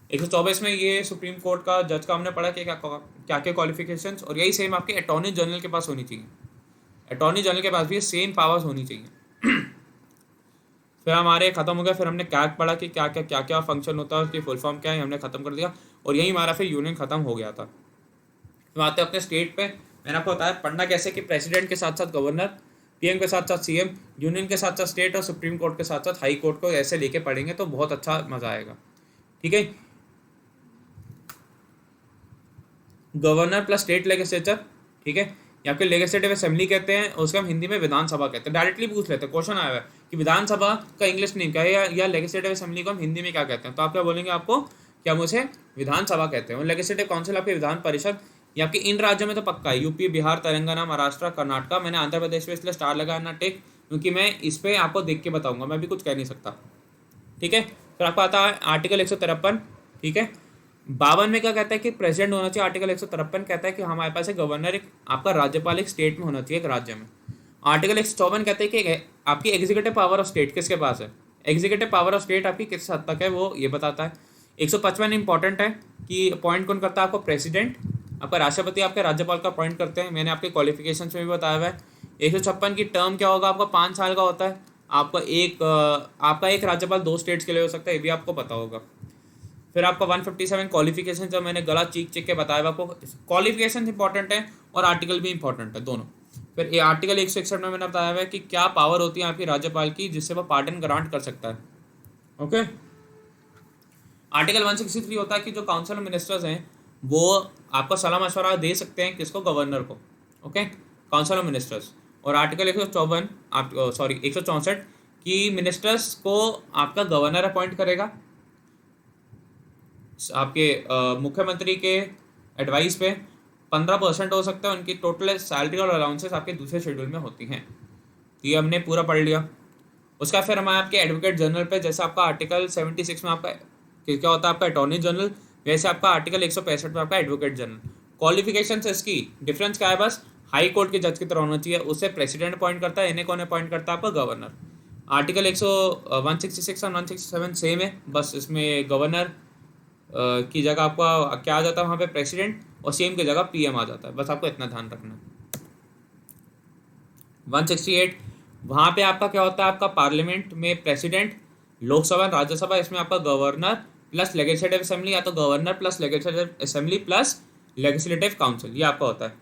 124 में ये सुप्रीम कोर्ट का जज का हमने पढ़ा कि क्या क्या क्या क्वालिफिकेशंस, और यही सेम आपके अटॉर्नी जनरल के पास होनी चाहिए। अटॉर्नी जनरल के पास भी सेम पावर्स होनी चाहिए। फिर हमारे खत्म हो गया, फिर हमने क्या पढ़ा कि क्या क्या फंक्शन होता है, उसकी फुल फॉर्म क्या है, हमने खत्म कर दिया, और यही हमारा फिर यूनियन खत्म हो गया था। तो आते हैं अपने स्टेट पे। मैंने आपको बताया पढ़ना कैसे कि प्रेसिडेंट के साथ साथ गवर्नर, पीएम के साथ साथ सीएम, यूनियन के साथ साथ स्टेट, और सुप्रीम कोर्ट के साथ साथ हाई कोर्ट को ऐसे लेके पढ़ेंगे तो बहुत अच्छा मजा आएगा, ठीक है। गवर्नर प्लस स्टेट लेजिस्लेचर, ठीक है, या फिर लेजिस्लेटिव असेंबली कहते हैं, उसके हम हिंदी में विधानसभा कहते हैं। डायरेक्टली पूछ लेते हैं, क्वेश्चन आया हुआ है कि विधानसभा का इंग्लिश नेम क्या है, या लेजिस्लेटिव असेंबली को हम हिंदी में क्या कहते हैं, तो आप क्या बोलेंगे, आपको क्या मुझे विधानसभा कहते हैं। और लेजिस्लेटिव काउंसिल आपके विधान परिषद, ये आपके इन राज्यों में तो पक्का है, यूपी, बिहार, तेलंगाना, महाराष्ट्र, कर्नाटक। मैंने आंध्र प्रदेश में इसलिए स्टार लगाया ना टिक, क्योंकि मैं इस पर आपको देख के बताऊंगा, मैं भी कुछ कह नहीं सकता, ठीक है। फिर आपको आता है आर्टिकल 153, ठीक है। 52 में क्या कहता है कि प्रेसिडेंट होना चाहिए। आर्टिकल 153 कहता है कि हमारे पास एक गवर्नर, एक आपका राज्यपाल एक स्टेट में होना चाहिए, एक राज्य में। आर्टिकल 154 कहते हैं कि आपकी एग्जीक्यूटिव पावर ऑफ स्टेट किसके पास है, एग्जीक्यूटिव पावर ऑफ स्टेट आपकी किस हद तक है वो ये बताता है। 155 इंपॉर्टेंट है कि अपॉइंट कौन करता है, आपको प्रेसिडेंट, आपका राष्ट्रपति आपके राज्यपाल का अपॉइंट करते हैं, मैंने आपके क्वालिफिकेशन में भी बताया हुआ है। 156 की टर्म क्या होगा, आपका 5 साल का होता है। आपका एक राज्यपाल 2 स्टेट्स के लिए हो सकता है, ये भी आपको पता होगा। फिर आपका 157 क्वालिफिकेशन, जो मैंने गला चीख के बताया आपको, क्वालिफिकेशन इंपॉर्टेंट है और आर्टिकल भी इंपॉर्टेंट है दोनों। फिर ये आर्टिकल 161 में मैंने बताया हुआ है कि क्या पावर होती है आपकी राज्यपाल की, जिससे वह पार्डन ग्रांट कर सकता है, ओके। आर्टिकल 163 होता है कि जो काउंसिल ऑफ मिनिस्टर्स हैं वो आपको सलाह मशवरा दे सकते हैं, किसको, गवर्नर को, ओके, काउंसिल ऑफ मिनिस्टर्स। और आर्टिकल 154 आप सॉरी 164 कि मिनिस्टर्स को आपका गवर्नर अपॉइंट करेगा आपके मुख्यमंत्री के एडवाइस पे। 15% हो सकता है उनकी टोटल सैलरी और अलाउंसेस आपके दूसरे शेड्यूल में होती हैं। तो ये हमने पूरा पढ़ लिया। उसका फिर हमारे आपके एडवोकेट जनरल पे, जैसे आपका आर्टिकल 76 में आपका क्या होता है आपका अटॉर्नी जनरल, वैसे आपका आर्टिकल 165 में आपका एडवोकेट जनरल। क्वालिफिकेशन से इसकी डिफरेंस क्या है, बस हाई कोर्ट के जज की तरह होना चाहिए, उसे प्रेसिडेंट अपॉइंट करता है, इन्हें कौन अपॉइंट करता है, आपका गवर्नर। आर्टिकल 166 और 167 सेम है, बस इसमें गवर्नर की जगह आपका क्या आ जाता है वहाँ पे, प्रेसिडेंट, और सेम की जगह पीएम आ जाता है, बस आपको इतना ध्यान रखना है। 168 वहाँ पे आपका क्या होता है, आपका पार्लियामेंट में प्रेसिडेंट, लोकसभा राज्यसभा, इसमें आपका गवर्नर प्लस लेजिस्लेटिव असेंबली, या तो governor plus legislative assembly plus legislative council, ये आपका होता है।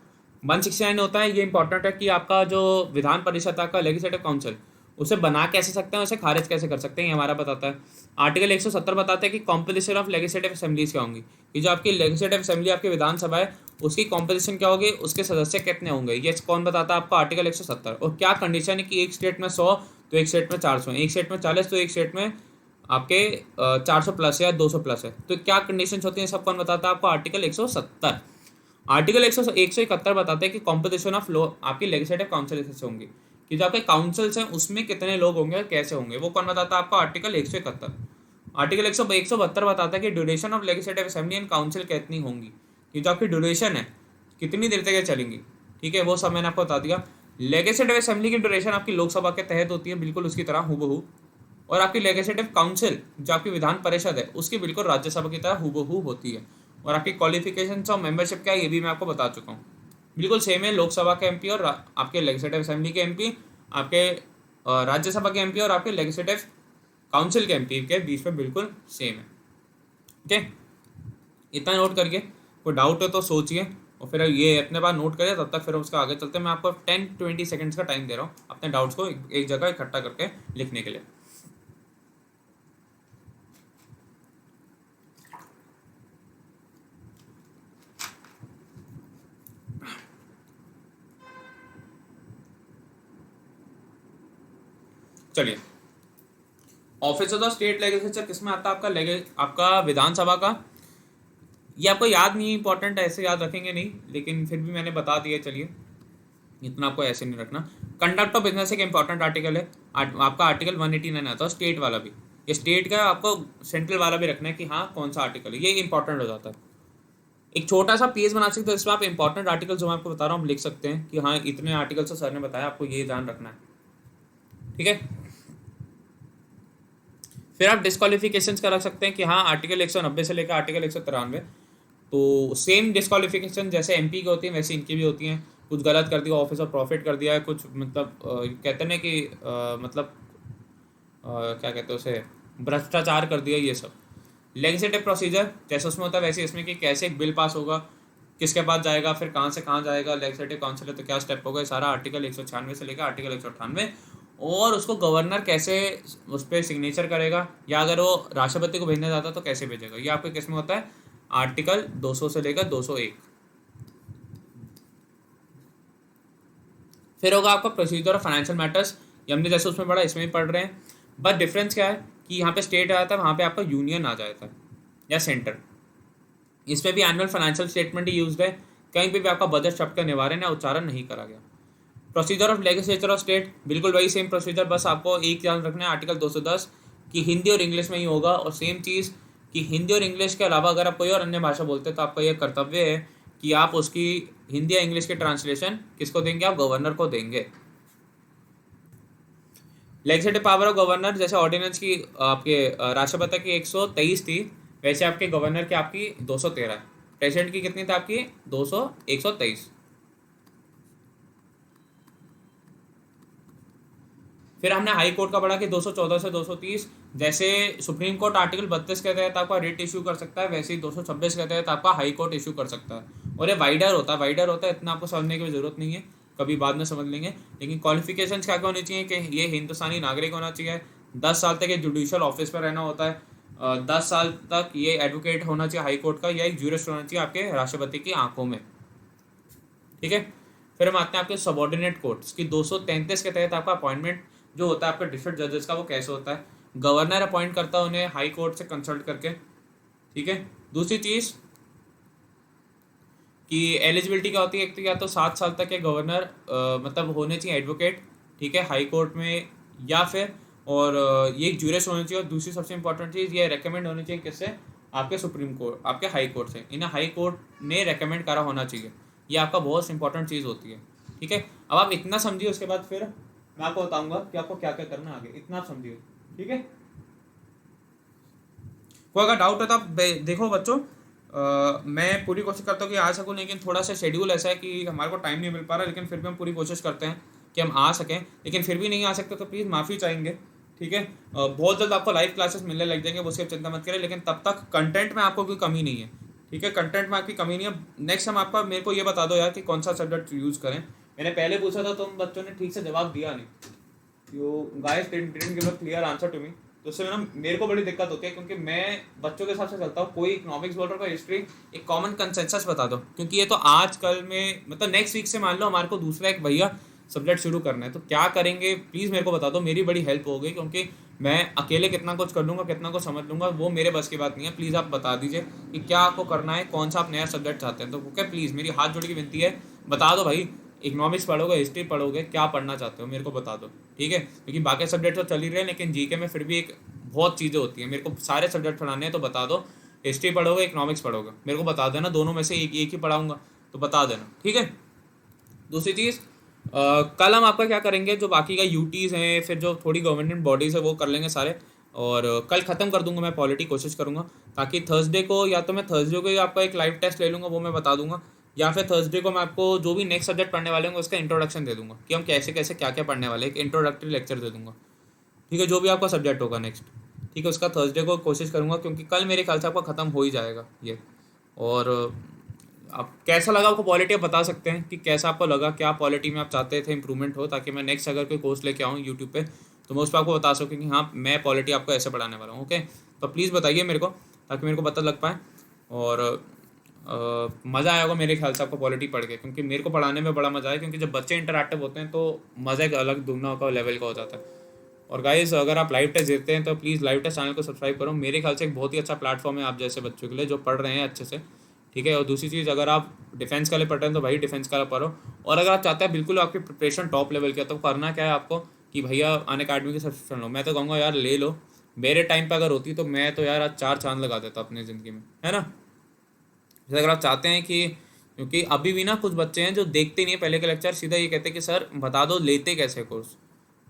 169 होता है, ये इंपॉर्टेंट है कि आपका जो विधान परिषद का लेजिस्लेटिव काउंसिल, उसे बना कैसे सकते हैं, उसे खारिज कैसे कर सकते हैं, ये हमारा बताता है। आर्टिकल 170 बताता है कि कॉम्पोजिशन ऑफ लेजिस्लेटिव असेंबलीज क्या होंगी, कि जो आपकी लेजिस्लेटिव असेंबली आपकी विधानसभा है उसकी कॉम्पोजिशन क्या होगी, उसके सदस्य कितने होंगे, ये कौन बताता है आपको, आर्टिकल 170। और क्या कंडीशन है कि एक स्टेट में 100 तो एक स्टेट में 400, एक स्टेट में 40 तो एक स्टेट में आपके 400 प्लस है या 200 प्लस है, तो क्या कंडीशन होती है सब कौन बताता है आपको, आर्टिकल 170। आर्टिकल 171 बताते हैं कि कॉम्पोजिशन ऑफ लो आपकी लेजिस्लेटिव काउंसिल से होंगी, कि जो आपके काउंसिल्स हैं उसमें कितने लोग होंगे और कैसे होंगे, वो कौन बताता है आपको, आर्टिकल 171। आर्टिकल 172 बताता है कि duration of legislative assembly and council कितनी होंगी, कि जो आपकी ड्यूरेशन है कितनी देर तक ये चलेंगी, ठीक है, वो सब मैंने आपको बता दिया। लेजिस्लेटिव असेंबली की ड्यूरेशन आपकी लोकसभा के तहत होती है, बिल्कुल उसकी तरह हूबहू, और आपकी लेजिस्लेटिव काउंसिल जो आपकी विधान परिषद है उसकी बिल्कुल राज्यसभा की तरह हूबहू होती है। और आपकी क्वालिफिकेशंस ऑफ मेंबरशिप क्या है ये भी मैं आपको बता चुका हूँ, बिल्कुल सेम है, लोकसभा के एमपी और आपके लेजिस्लेटिव असेंबली के एमपी, आपके राज्यसभा के एमपी और आपके लेजिस्लेटिव काउंसिल के एमपी के बीच में बिल्कुल सेम है, ठीक है। इतना नोट करके कोई डाउट है तो सोचिए, और फिर ये अपने पास नोट करिए, तब तक फिर उसका आगे चलते हैं। मैं आपको 10-20 सेकंड्स का टाइम दे रहा हूँ अपने डाउट्स को एक जगह इकट्ठा करके लिखने के लिए। चलिए, office of the state legislature किसमें आता है, आपका विधानसभा का। ये आपको याद नहीं, इंपॉर्टेंट ऐसे याद रखेंगे नहीं, लेकिन फिर भी मैंने बता दिया, चलिए इतना आपको ऐसे नहीं रखना। कंडक्ट ऑफ बिजनेस एक इंपॉर्टेंट आर्टिकल है, आपका आर्टिकल 189 आता है, स्टेट वाला भी, ये स्टेट का आपको सेंट्रल वाला भी रखना है कि हाँ कौन सा आर्टिकल है, ये इंपॉर्टेंट हो जाता है। एक छोटा सा पेज बना सकते हो, इसमें आप इंपॉर्टेंट आर्टिकल जो मैं आपको बता रहा हूँ हम लिख सकते हैं कि हाँ इतने आर्टिकल से सर ने बताया, आपको ये ध्यान रखना है, ठीक है। फिर आप डिस्क्वालिफिकेशंस का रख सकते हैं कि हाँ आर्टिकल 190 से लेकर आर्टिकल 193, तो सेम डिस्क्वालिफिकेशन जैसे एमपी की होती हैं वैसे इनकी भी होती हैं। कुछ गलत कर दिया, ऑफिस ऑफ प्रॉफिट कर दिया है, कुछ मतलब कहते हैं कि मतलब क्या कहते हैं उसे, भ्रष्टाचार कर दिया, ये सब। लेजिस्लेटिव प्रोसीजर जैसे उसमें होता है वैसे इसमें कि कैसे एक बिल पास होगा, किसके पास जाएगा, फिर कहाँ से कहाँ जाएगा, लेजिस्लेटिव काउंसिल है तो क्या स्टेप होगा, सारा आर्टिकल 196 से लेकर आर्टिकल 198। और उसको गवर्नर कैसे उस पर सिग्नेचर करेगा, या अगर वो राष्ट्रपति को भेजने जाता तो कैसे भेजेगा, ये आपके किस में होता है, आर्टिकल 200 से लेकर 201। फिर होगा आपका प्रोसीजर ऑफ फाइनेंशियल मैटर्स, ये हमने जैसे उसमें पढ़ा इसमें भी पढ़ रहे हैं, बस डिफरेंस क्या है कि यहाँ पे स्टेट आ जाता है, वहाँ पे आपका यूनियन आ जाता है या सेंटर। इसमें भी एनुअल फाइनेंशियल स्टेटमेंट ही यूज है, कहीं पे भी आपका बजट शब्द का निवारण या उच्चारण नहीं करा गया। Procedure of legislature of state बिल्कुल वही सेम प्रोसीजर, बस आपको एक ध्यान रखना है आर्टिकल 210 कि हिंदी और इंग्लिश में ही होगा, और सेम चीज़ कि हिंदी और इंग्लिश के अलावा अगर आप कोई और अन्य भाषा बोलते हैं तो आपका यह कर्तव्य है कि आप उसकी हिंदी या इंग्लिश की ट्रांसलेशन किसको देंगे, आप गवर्नर को देंगे। लेजिस्लेटिव पावर ऑफ गवर्नर जैसे ऑर्डिनेंस की आपके राष्ट्रपति की 123 थी, वैसे आपके गवर्नर की आपकी 213 है। प्रेसिडेंट की कितनी थी आपकी 123। फिर हमने हाई कोर्ट का पढ़ा कि 214 से 230, जैसे सुप्रीम कोर्ट आर्टिकल 32 के तहत आपका रिट इशू कर सकता है, वैसे ही 226 के तहत आपका हाई कोर्ट इशू कर सकता है। और ये वाइडर होता है, इतना आपको समझने की जरूरत नहीं है, कभी बाद में समझ लेंगे। लेकिन क्वालिफिकेशंस क्या क्या होनी चाहिए कि ये हिंदुस्तानी नागरिक होना चाहिए, 10 साल तक ये जुडिशियल ऑफिस पर रहना होता है, 10 साल तक ये एडवोकेट होना चाहिए हाई कोर्ट का, या एक ज्यूरिस्ट होना चाहिए आपके राष्ट्रपति की आंखों में, ठीक है। फिर हम आते हैं आपके सबॉर्डिनेट कोर्ट्स की 233 के तहत आपका अपॉइंटमेंट जो होता है आपका डिस्ट्रिक्ट जजेस का, वो कैसे होता है? गवर्नर अपॉइंट करता है उन्हें हाई कोर्ट से कंसल्ट करके, ठीक है। दूसरी चीज़ कि एलिजिबिलिटी क्या होती है, एक तो या तो 7 साल तक के गवर्नर मतलब होने चाहिए एडवोकेट, ठीक है, हाई कोर्ट में, या फिर और ये एक ज्यूरिस्ट होनी चाहिए। और दूसरी सबसे इंपॉर्टेंट चीज़ ये रेकमेंड होनी चाहिए किससे? आपके सुप्रीम कोर्ट, आपके हाई कोर्ट से। इन्हें हाई कोर्ट ने रेकमेंड करा होना चाहिए, ये आपका बहुत इंपॉर्टेंट चीज़ होती है, ठीक है। अब आप इतना समझिए, उसके बाद फिर मैं आपको बताऊंगा कि आपको क्या क्या करना है आगे, इतना आप समझिए, ठीक है। कोई अगर डाउट है तो आप देखो बच्चों, मैं पूरी कोशिश करता हूँ कि आ सकूँ, लेकिन थोड़ा सा शेड्यूल ऐसा है कि हमारे को टाइम नहीं मिल पा रहा, लेकिन फिर भी हम पूरी कोशिश करते हैं कि हम आ सकें। लेकिन फिर भी नहीं आ सकते तो प्लीज़ माफ़ी चाहेंगे, ठीक है। बहुत जल्द आपको लाइव क्लासेस मिलने लग जाएंगे, उसकी चिंता मत करें, लेकिन तब तक कंटेंट में आपको कोई कमी नहीं है, ठीक है। कंटेंट में आपकी कमी नहीं है। नेक्स्ट हम आपका, मेरे को ये बता दो यार कि कौन सा सब्जेक्ट यूज़ करें। मैंने पहले पूछा था, तुम बच्चों ने ठीक से जवाब दिया नहीं, you guys didn't give a clear answer to me. तो उससे ना मेरे को बड़ी दिक्कत होती है, क्योंकि मैं बच्चों के हिसाब से चलता हूँ। कोई इकोनॉमिक्स बोल रहा है, कोई हिस्ट्री, एक कॉमन कंसेंसस बता दो, क्योंकि ये तो आजकल में मतलब नेक्स्ट वीक से मान लो हमारे को दूसरा एक भैया सब्जेक्ट शुरू करना है, तो क्या करेंगे प्लीज़ मेरे को बता दो, मेरी बड़ी हेल्प होगी। क्योंकि मैं अकेले कितना कुछ कर लूँगा, कितना कुछ समझ लूँगा, वो मेरे बस की बात नहीं है। प्लीज़ आप बता दीजिए कि क्या आपको करना है, कौन सा आप नया सब्जेक्ट चाहते हैं। तो ओके, प्लीज़ मेरी हाथ जोड़ की विनती है, बता दो भाई। इकोनॉमिक्स पढ़ोगे, हिस्ट्री पढ़ोगे, क्या पढ़ना चाहते हो मेरे को बता दो, ठीक है। क्योंकि बाकी सब्जेक्ट तो चल ही रहे हैं, लेकिन जीके में फिर भी एक बहुत चीज़ें होती हैं। मेरे को सारे सब्जेक्ट पढ़ाने हैं, तो बता दो। हिस्ट्री पढ़ोगे, इकोनॉमिक्स पढ़ोगे, मेरे को बता देना, दोनों में से एक एक ही पढ़ाऊंगा, तो बता देना, ठीक है। दूसरी चीज़, कल हम आपका क्या करेंगे, जो बाकी का यूटीज़ हैं, फिर जो थोड़ी गवर्नमेंट बॉडीज़ है, वो कर लेंगे सारे। और कल ख़त्म कर दूंगा मैं पॉलिटी, कोशिश करूंगा, ताकि थर्सडे को, या तो मैं थर्सडे को ही आपका एक लाइव टेस्ट ले लूँगा, वो मैं बता दूंगा, या फिर थर्सडे को मैं आपको जो भी नेक्स्ट सब्जेक्ट पढ़ने वाले होंगे उसका इंट्रोडक्शन दे दूंगा, कि हम कैसे कैसे क्या क्या पढ़ने वाले हैं, एक इंट्रोडक्टरी लेक्चर दे दूंगा, ठीक है। जो भी आपका सब्जेक्ट होगा नेक्स्ट, ठीक है, उसका थर्सडे को कोशिश करूँगा, क्योंकि कल मेरे ख्याल से आपका ख़त्म हो ही जाएगा ये। और आप कैसा लगा आपको पॉलिटी, आप बता सकते हैं कि कैसा आपको लगा, क्या पॉलिटी में आप चाहते थे इंप्रूवमेंट हो, ताकि मैं नेक्स्ट अगर कोई कोर्स लेके आऊँ यूट्यूब पे, तो मैं उस पर आपको बता सकूँ कि हाँ मैं पॉलिटी आपको ऐसे पढ़ाने वाला हूँ, ओके। तो प्लीज़ बताइए मेरे को, ताकि मेरे को पता लग पाए। और मज़ा आया होगा मेरे ख्याल से आपको पॉलिटी पढ़ के, क्योंकि मेरे को पढ़ाने में बड़ा मज़ा आया, क्योंकि जब बच्चे इंटरैक्टिव होते हैं तो मज़ा एक अलग दुगना का लेवल का हो जाता है। और गाइस, अगर आप लाइव टेस्ट देते हैं तो प्लीज़ लाइव टेस्ट चैनल को सब्सक्राइब करो। मेरे ख्याल से एक बहुत ही अच्छा प्लेटफॉर्म है आप जैसे बच्चों के लिए, जो पढ़ रहे हैं अच्छे से, ठीक है। और दूसरी चीज़, अगर आप डिफेंस के लिए पढ़ रहे हैं तो भाई डिफेंस का पढ़ो। और अगर आप चाहते हैं बिल्कुल आपकी प्रिपरेशन टॉप लेवल की है, तो करना क्या है आपको कि भैया अनअकैडमी की सब्सक्रिप्शन लो। मैं तो कहूँगा यार ले लो, मेरे टाइम पर अगर होती तो मैं तो यार आज 4 चांद लगा देता अपनी ज़िंदगी में, है ना। जैसे अगर आप चाहते हैं कि, क्योंकि अभी भी ना कुछ बच्चे हैं जो देखते नहीं है पहले के लेक्चर, सीधा ये कहते हैं कि सर बता दो लेते कैसे कोर्स,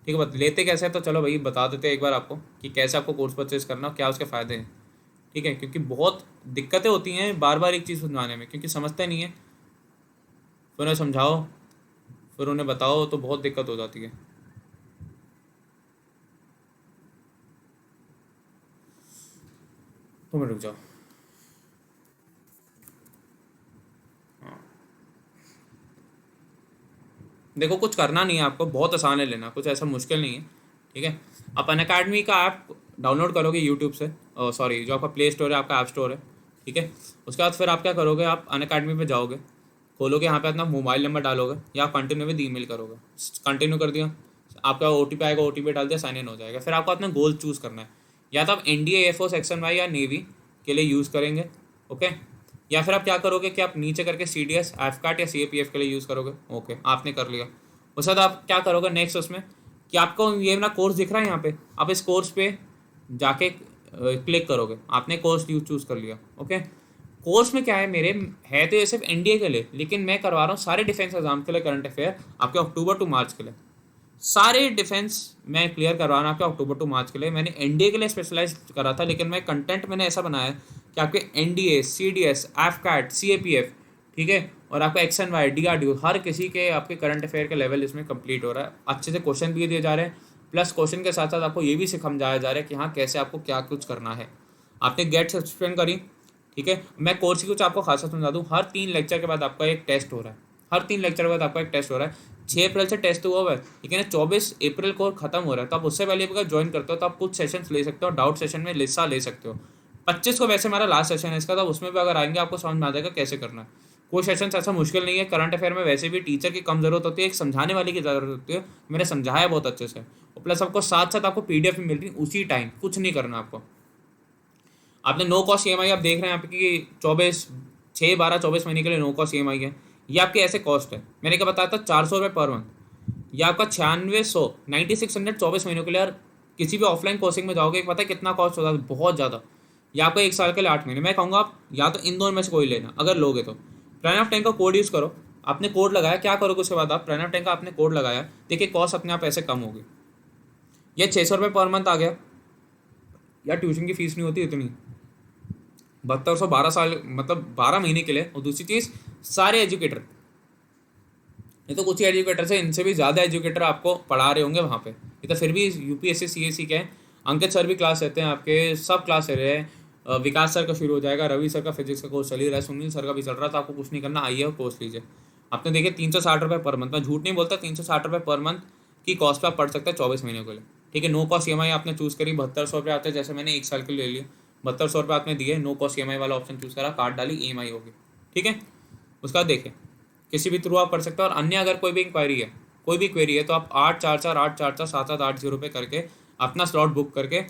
ठीक है। लेते कैसे है, तो चलो भाई बता देते हैं एक बार आपको कि कैसे आपको कोर्स परचेज करना, क्या उसके फ़ायदे हैं, ठीक है। क्योंकि बहुत दिक्कतें होती हैं बार बार एक चीज़ समझाने में, क्योंकि समझते नहीं है, फिर उन्हें समझाओ, फिर उन्हें बताओ, तो बहुत दिक्कत हो जाती है। तो मैं रुक जाओ, हाँ। देखो कुछ करना नहीं है आपको, बहुत आसान है लेना, कुछ ऐसा मुश्किल नहीं है, ठीक है। आप अनअकैडमी का ऐप डाउनलोड करोगे यूट्यूब से, सॉरी जो आपका प्ले स्टोर है, आपका ऐप स्टोर है, ठीक है। उसके बाद फिर आप क्या करोगे, आप अनअकैडमी पे जाओगे, खोलोगे, यहाँ पे अपना मोबाइल नंबर डालोगे, या कंटिन्यू विद ईमेल करोगे। कंटिन्यू कर दिया, आपका OTP आएगा, OTP डाल दिया, साइन इन हो जाएगा। फिर आपको अपना गोल चूज़ करना है, या तो आप NDA, एयरफोर्स, XNY या नेवी के लिए यूज़ करेंगे, ओके। या फिर आप क्या करोगे कि आप नीचे करके CDS, AFCAT या CAPF के लिए यूज़ करोगे, ओके, आपने कर लिया। उसके बाद आप क्या करोगे नेक्स्ट उसमें, कि आपको ये ना कोर्स दिख रहा है यहाँ पे, आप इस कोर्स पे जाके क्लिक करोगे, आपने कोर्स चूज़ कर लिया, ओके। कोर्स में क्या है मेरे, है तो ये सिर्फ NDA के लिए, लेकिन मैं करवा रहा हूँ सारे डिफेंस एग्जाम के लिए, करंट अफेयर आपके अक्टूबर टू मार्च के लिए, सारे डिफेंस मैं क्लियर करवा रहा हूँ आपके अक्टूबर टू मार्च के लिए। मैंने NDA के लिए स्पेशलाइज करा था, लेकिन मैं कंटेंट मैंने ऐसा बनाया है कि आपके NDA, CDS, AFCAT, CAPF, ठीक है, और आपका XNY, DRDO, हर किसी के आपके करंट अफेयर के लेवल इसमें कंप्लीट हो रहा है। अच्छे से क्वेश्चन भी दिए जा रहे हैं, प्लस क्वेश्चन के साथ साथ आपको ये भी समझाया जा रहा है कि हाँ कैसे आपको क्या कुछ करना है। आपने गेट सब्सक्रिप्शन करी, ठीक है। मैं कोर्स की कुछ आपको खासा समझा दूँ, हर 3 लेक्चर के बाद आपका एक टेस्ट हो रहा है, हर 3 लेक्चर के बाद आपका एक टेस्ट हो रहा है। 6 अप्रैल से टेस्ट हुआ है, लेकिन 24 अप्रैल को खत्म हो रहा है। तो आप उससे पहले अगर ज्वाइन करते हो तो आप कुछ सेशंस ले सकते हो, डाउट सेशन में हिस्सा ले सकते हो। 25 को वैसे हमारा लास्ट सेशन है इसका, तो उसमें भी अगर आएंगे आपको समझ में आ जाएगा कैसे करना है। कोई सेशन ऐसा मुश्किल नहीं है। करंट अफेयर में वैसे भी टीचर की कम जरूरत होती है, एक समझाने वाले की जरूरत होती है। मैंने समझाया बहुत अच्छे से, और प्लस आपको साथ साथ आपको पीडीएफ भी मिल रही है उसी टाइम, कुछ नहीं करना आपको। आपने नो कॉस्ट ईएमआई आप देख रहे हैं यहाँ पे कि 24 महीने के लिए नो कॉस्ट ईएमआई है। ये आपके ऐसे कॉस्ट है, मैंने क्या बताया था, 400 रुपये पर मंथ। ये आपका 9600 24 महीनों के लिए। यार किसी भी ऑफलाइन कोचिंग में जाओगे, पता है कितना कॉस्ट होता है, बहुत ज़्यादा। या आपका 1 साल के लिए 8 महीने। मैं कहूँगा आप या तो इन दोनों में से कोई लेना अगर लोगे तो। प्लान ऑफ टाइम का कोड यूज़ करो। आपने कोड लगाया, क्या करोगे उसके बाद आप, प्लान ऑफ टाइम का आपने कोड लगाया, देखिए कॉस्ट अपने आप ऐसे कम होगी। ये 600 रुपये पर मंथ आ गया। यार ट्यूशन की फीस नहीं होती इतनी, 7200 12 साल मतलब 12 महीने के लिए। और दूसरी चीज़, सारे एजुकेटर, ये तो कुछ ही एजुकेटर से, इनसे भी ज़्यादा एजुकेटर आपको पढ़ा रहे होंगे वहाँ पे। ये तो फिर भी यूपीएससी सीएससी के हैं। अंकित सर भी क्लास लेते हैं आपके, सब क्लास ले रहे हैं। विकास सर का शुरू हो जाएगा, रवि सर का फिजिक्स का कोर्स चल ही रहा है, सुनील सर का भी चल रहा था। आपको कुछ नहीं करना, आइए और कोर्स लीजिए। आपने देखिए 360 रुपये पर मंथ, मैं झूठ नहीं बोलता, 360 रुपये पर मंथ की कॉस्ट पर आप पढ़ सकते हैं 24 महीने के लिए। ठीक है, नो कॉस्ट ईएमआई आपने चूज़ करी, 7200 रुपये आते हैं, जैसे मैंने 1 साल के लिए ले लिया। 7200 रुपये आपने दिए, नो कॉस्ट ईएमआई वाला ऑप्शन चूज़ करा, कार्ड डाली, ईएमआई होगी। ठीक है, उसका बाद देखिए किसी भी थ्रू आप कर सकते हो। और अन्य अगर कोई भी इंक्वायरी है, कोई भी क्वेरी है, तो आप 844 पे करके अपना स्लॉट बुक करके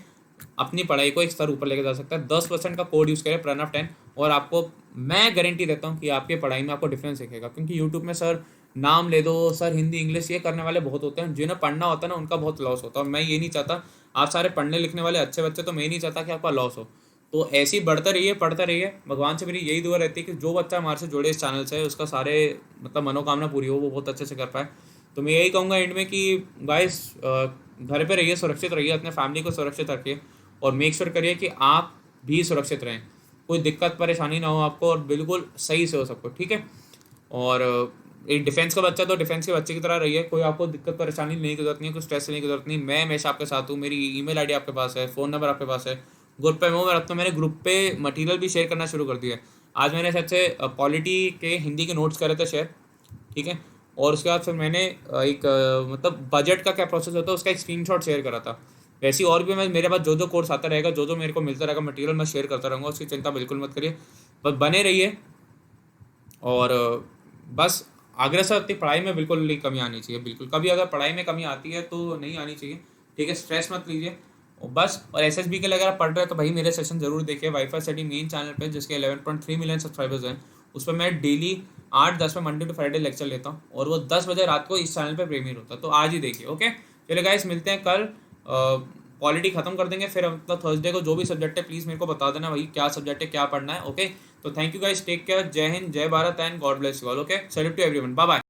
अपनी पढ़ाई को एक स्तर ऊपर लेके जा सकता है। 10% का कोड यूज़ करें, प्लान ऑफ 10, और आपको मैं गारंटी देता हूँ कि आपकी पढ़ाई में आपको डिफरेंस दिखेगा। क्योंकि यूट्यूब में सर नाम ले दो, सर हिंदी इंग्लिश ये करने वाले बहुत होते हैं, जिन्हें पढ़ना होता है ना उनका बहुत लॉस होता है। और मैं ये नहीं चाहता, आप सारे पढ़ने लिखने वाले अच्छे बच्चे, तो मैं नहीं चाहता कि आपका लॉस हो। तो ऐसे ही बढ़ते रहिए, पढ़ते रहिए। भगवान से मेरी यही दुआ रहती है कि जो बच्चा हमारे से जुड़े इस चैनल से, उसका सारे मतलब मनोकामना पूरी हो, वो बहुत अच्छे से कर पाए। तो मैं यही कहूँगा एंड में कि गाइस, घर पे रहिए, सुरक्षित रहिए, अपने फैमिली को सुरक्षित रखिए, और मेक श्योर करिए कि आप भी सुरक्षित रहें, कोई दिक्कत परेशानी ना हो आपको, और बिल्कुल सही से हो सबको। ठीक है, और एक डिफेंस का बच्चा तो डिफेंस के बच्चे की तरह रहिए, कोई आपको दिक्कत परेशानी लेने की जरूरत नहीं है, कुछ स्ट्रेस लेने की जरूरत नहीं। मैं हमेशा आपके साथ हूँ, मेरी ईमेल आईडी आपके पास है, फ़ोन नंबर आपके पास है, ग्रुप पे मैं रखता हूँ। मैंने ग्रुप पे मटेरियल भी शेयर करना शुरू कर दिया है। आज मैंने शायद से पॉलिटी के हिंदी के नोट्स करे थे शेयर। ठीक है, और उसके बाद फिर मैंने एक मतलब बजट का क्या प्रोसेस होता है उसका एक स्क्रीनशॉट शेयर करा था। वैसे ही और भी मैं, मेरे पास जो जो कोर्स आता रहेगा, जो जो मेरे को मिलता रहेगा मटेरियल, मैं शेयर करता रहूँगा, उसकी चिंता बिल्कुल मत करिए, बस बने रहिए। और बस आग्रह से अपनी पढ़ाई में बिल्कुल नहीं कमी आनी चाहिए, बिल्कुल। कभी अगर पढ़ाई में कमी आती है तो नहीं आनी चाहिए। ठीक है, स्ट्रेस मत लीजिए, और बस। और एसएसबी के लिए अगर आप पढ़ रहे हैं तो भाई मेरे सेशन जरूर देखिए वाईफाई सेटिंग मेन चैनल पे, जिसके 11.3 मिलियन सब्सक्राइबर्स हैं। उस पर मैं डेली 8-10 में मंडे टू फ्राइडे लेक्चर लेता हूँ, और वो 10 बजे रात को इस चैनल पे प्रीमियर होता है। तो आज ही देखिए। ओके, चलिए गाइस, मिलते हैं कल। पॉलिटी खत्म कर देंगे, फिर मतलब थर्सडे को जो भी सब्जेक्ट है प्लीज़ मेरे को बता देना भाई, क्या सब्जेक्ट है, क्या पढ़ना है। ओके, तो thank you guys, take care, जय हिंद, जय Bharat, and God bless you all. Okay, salute to everyone, bye bye.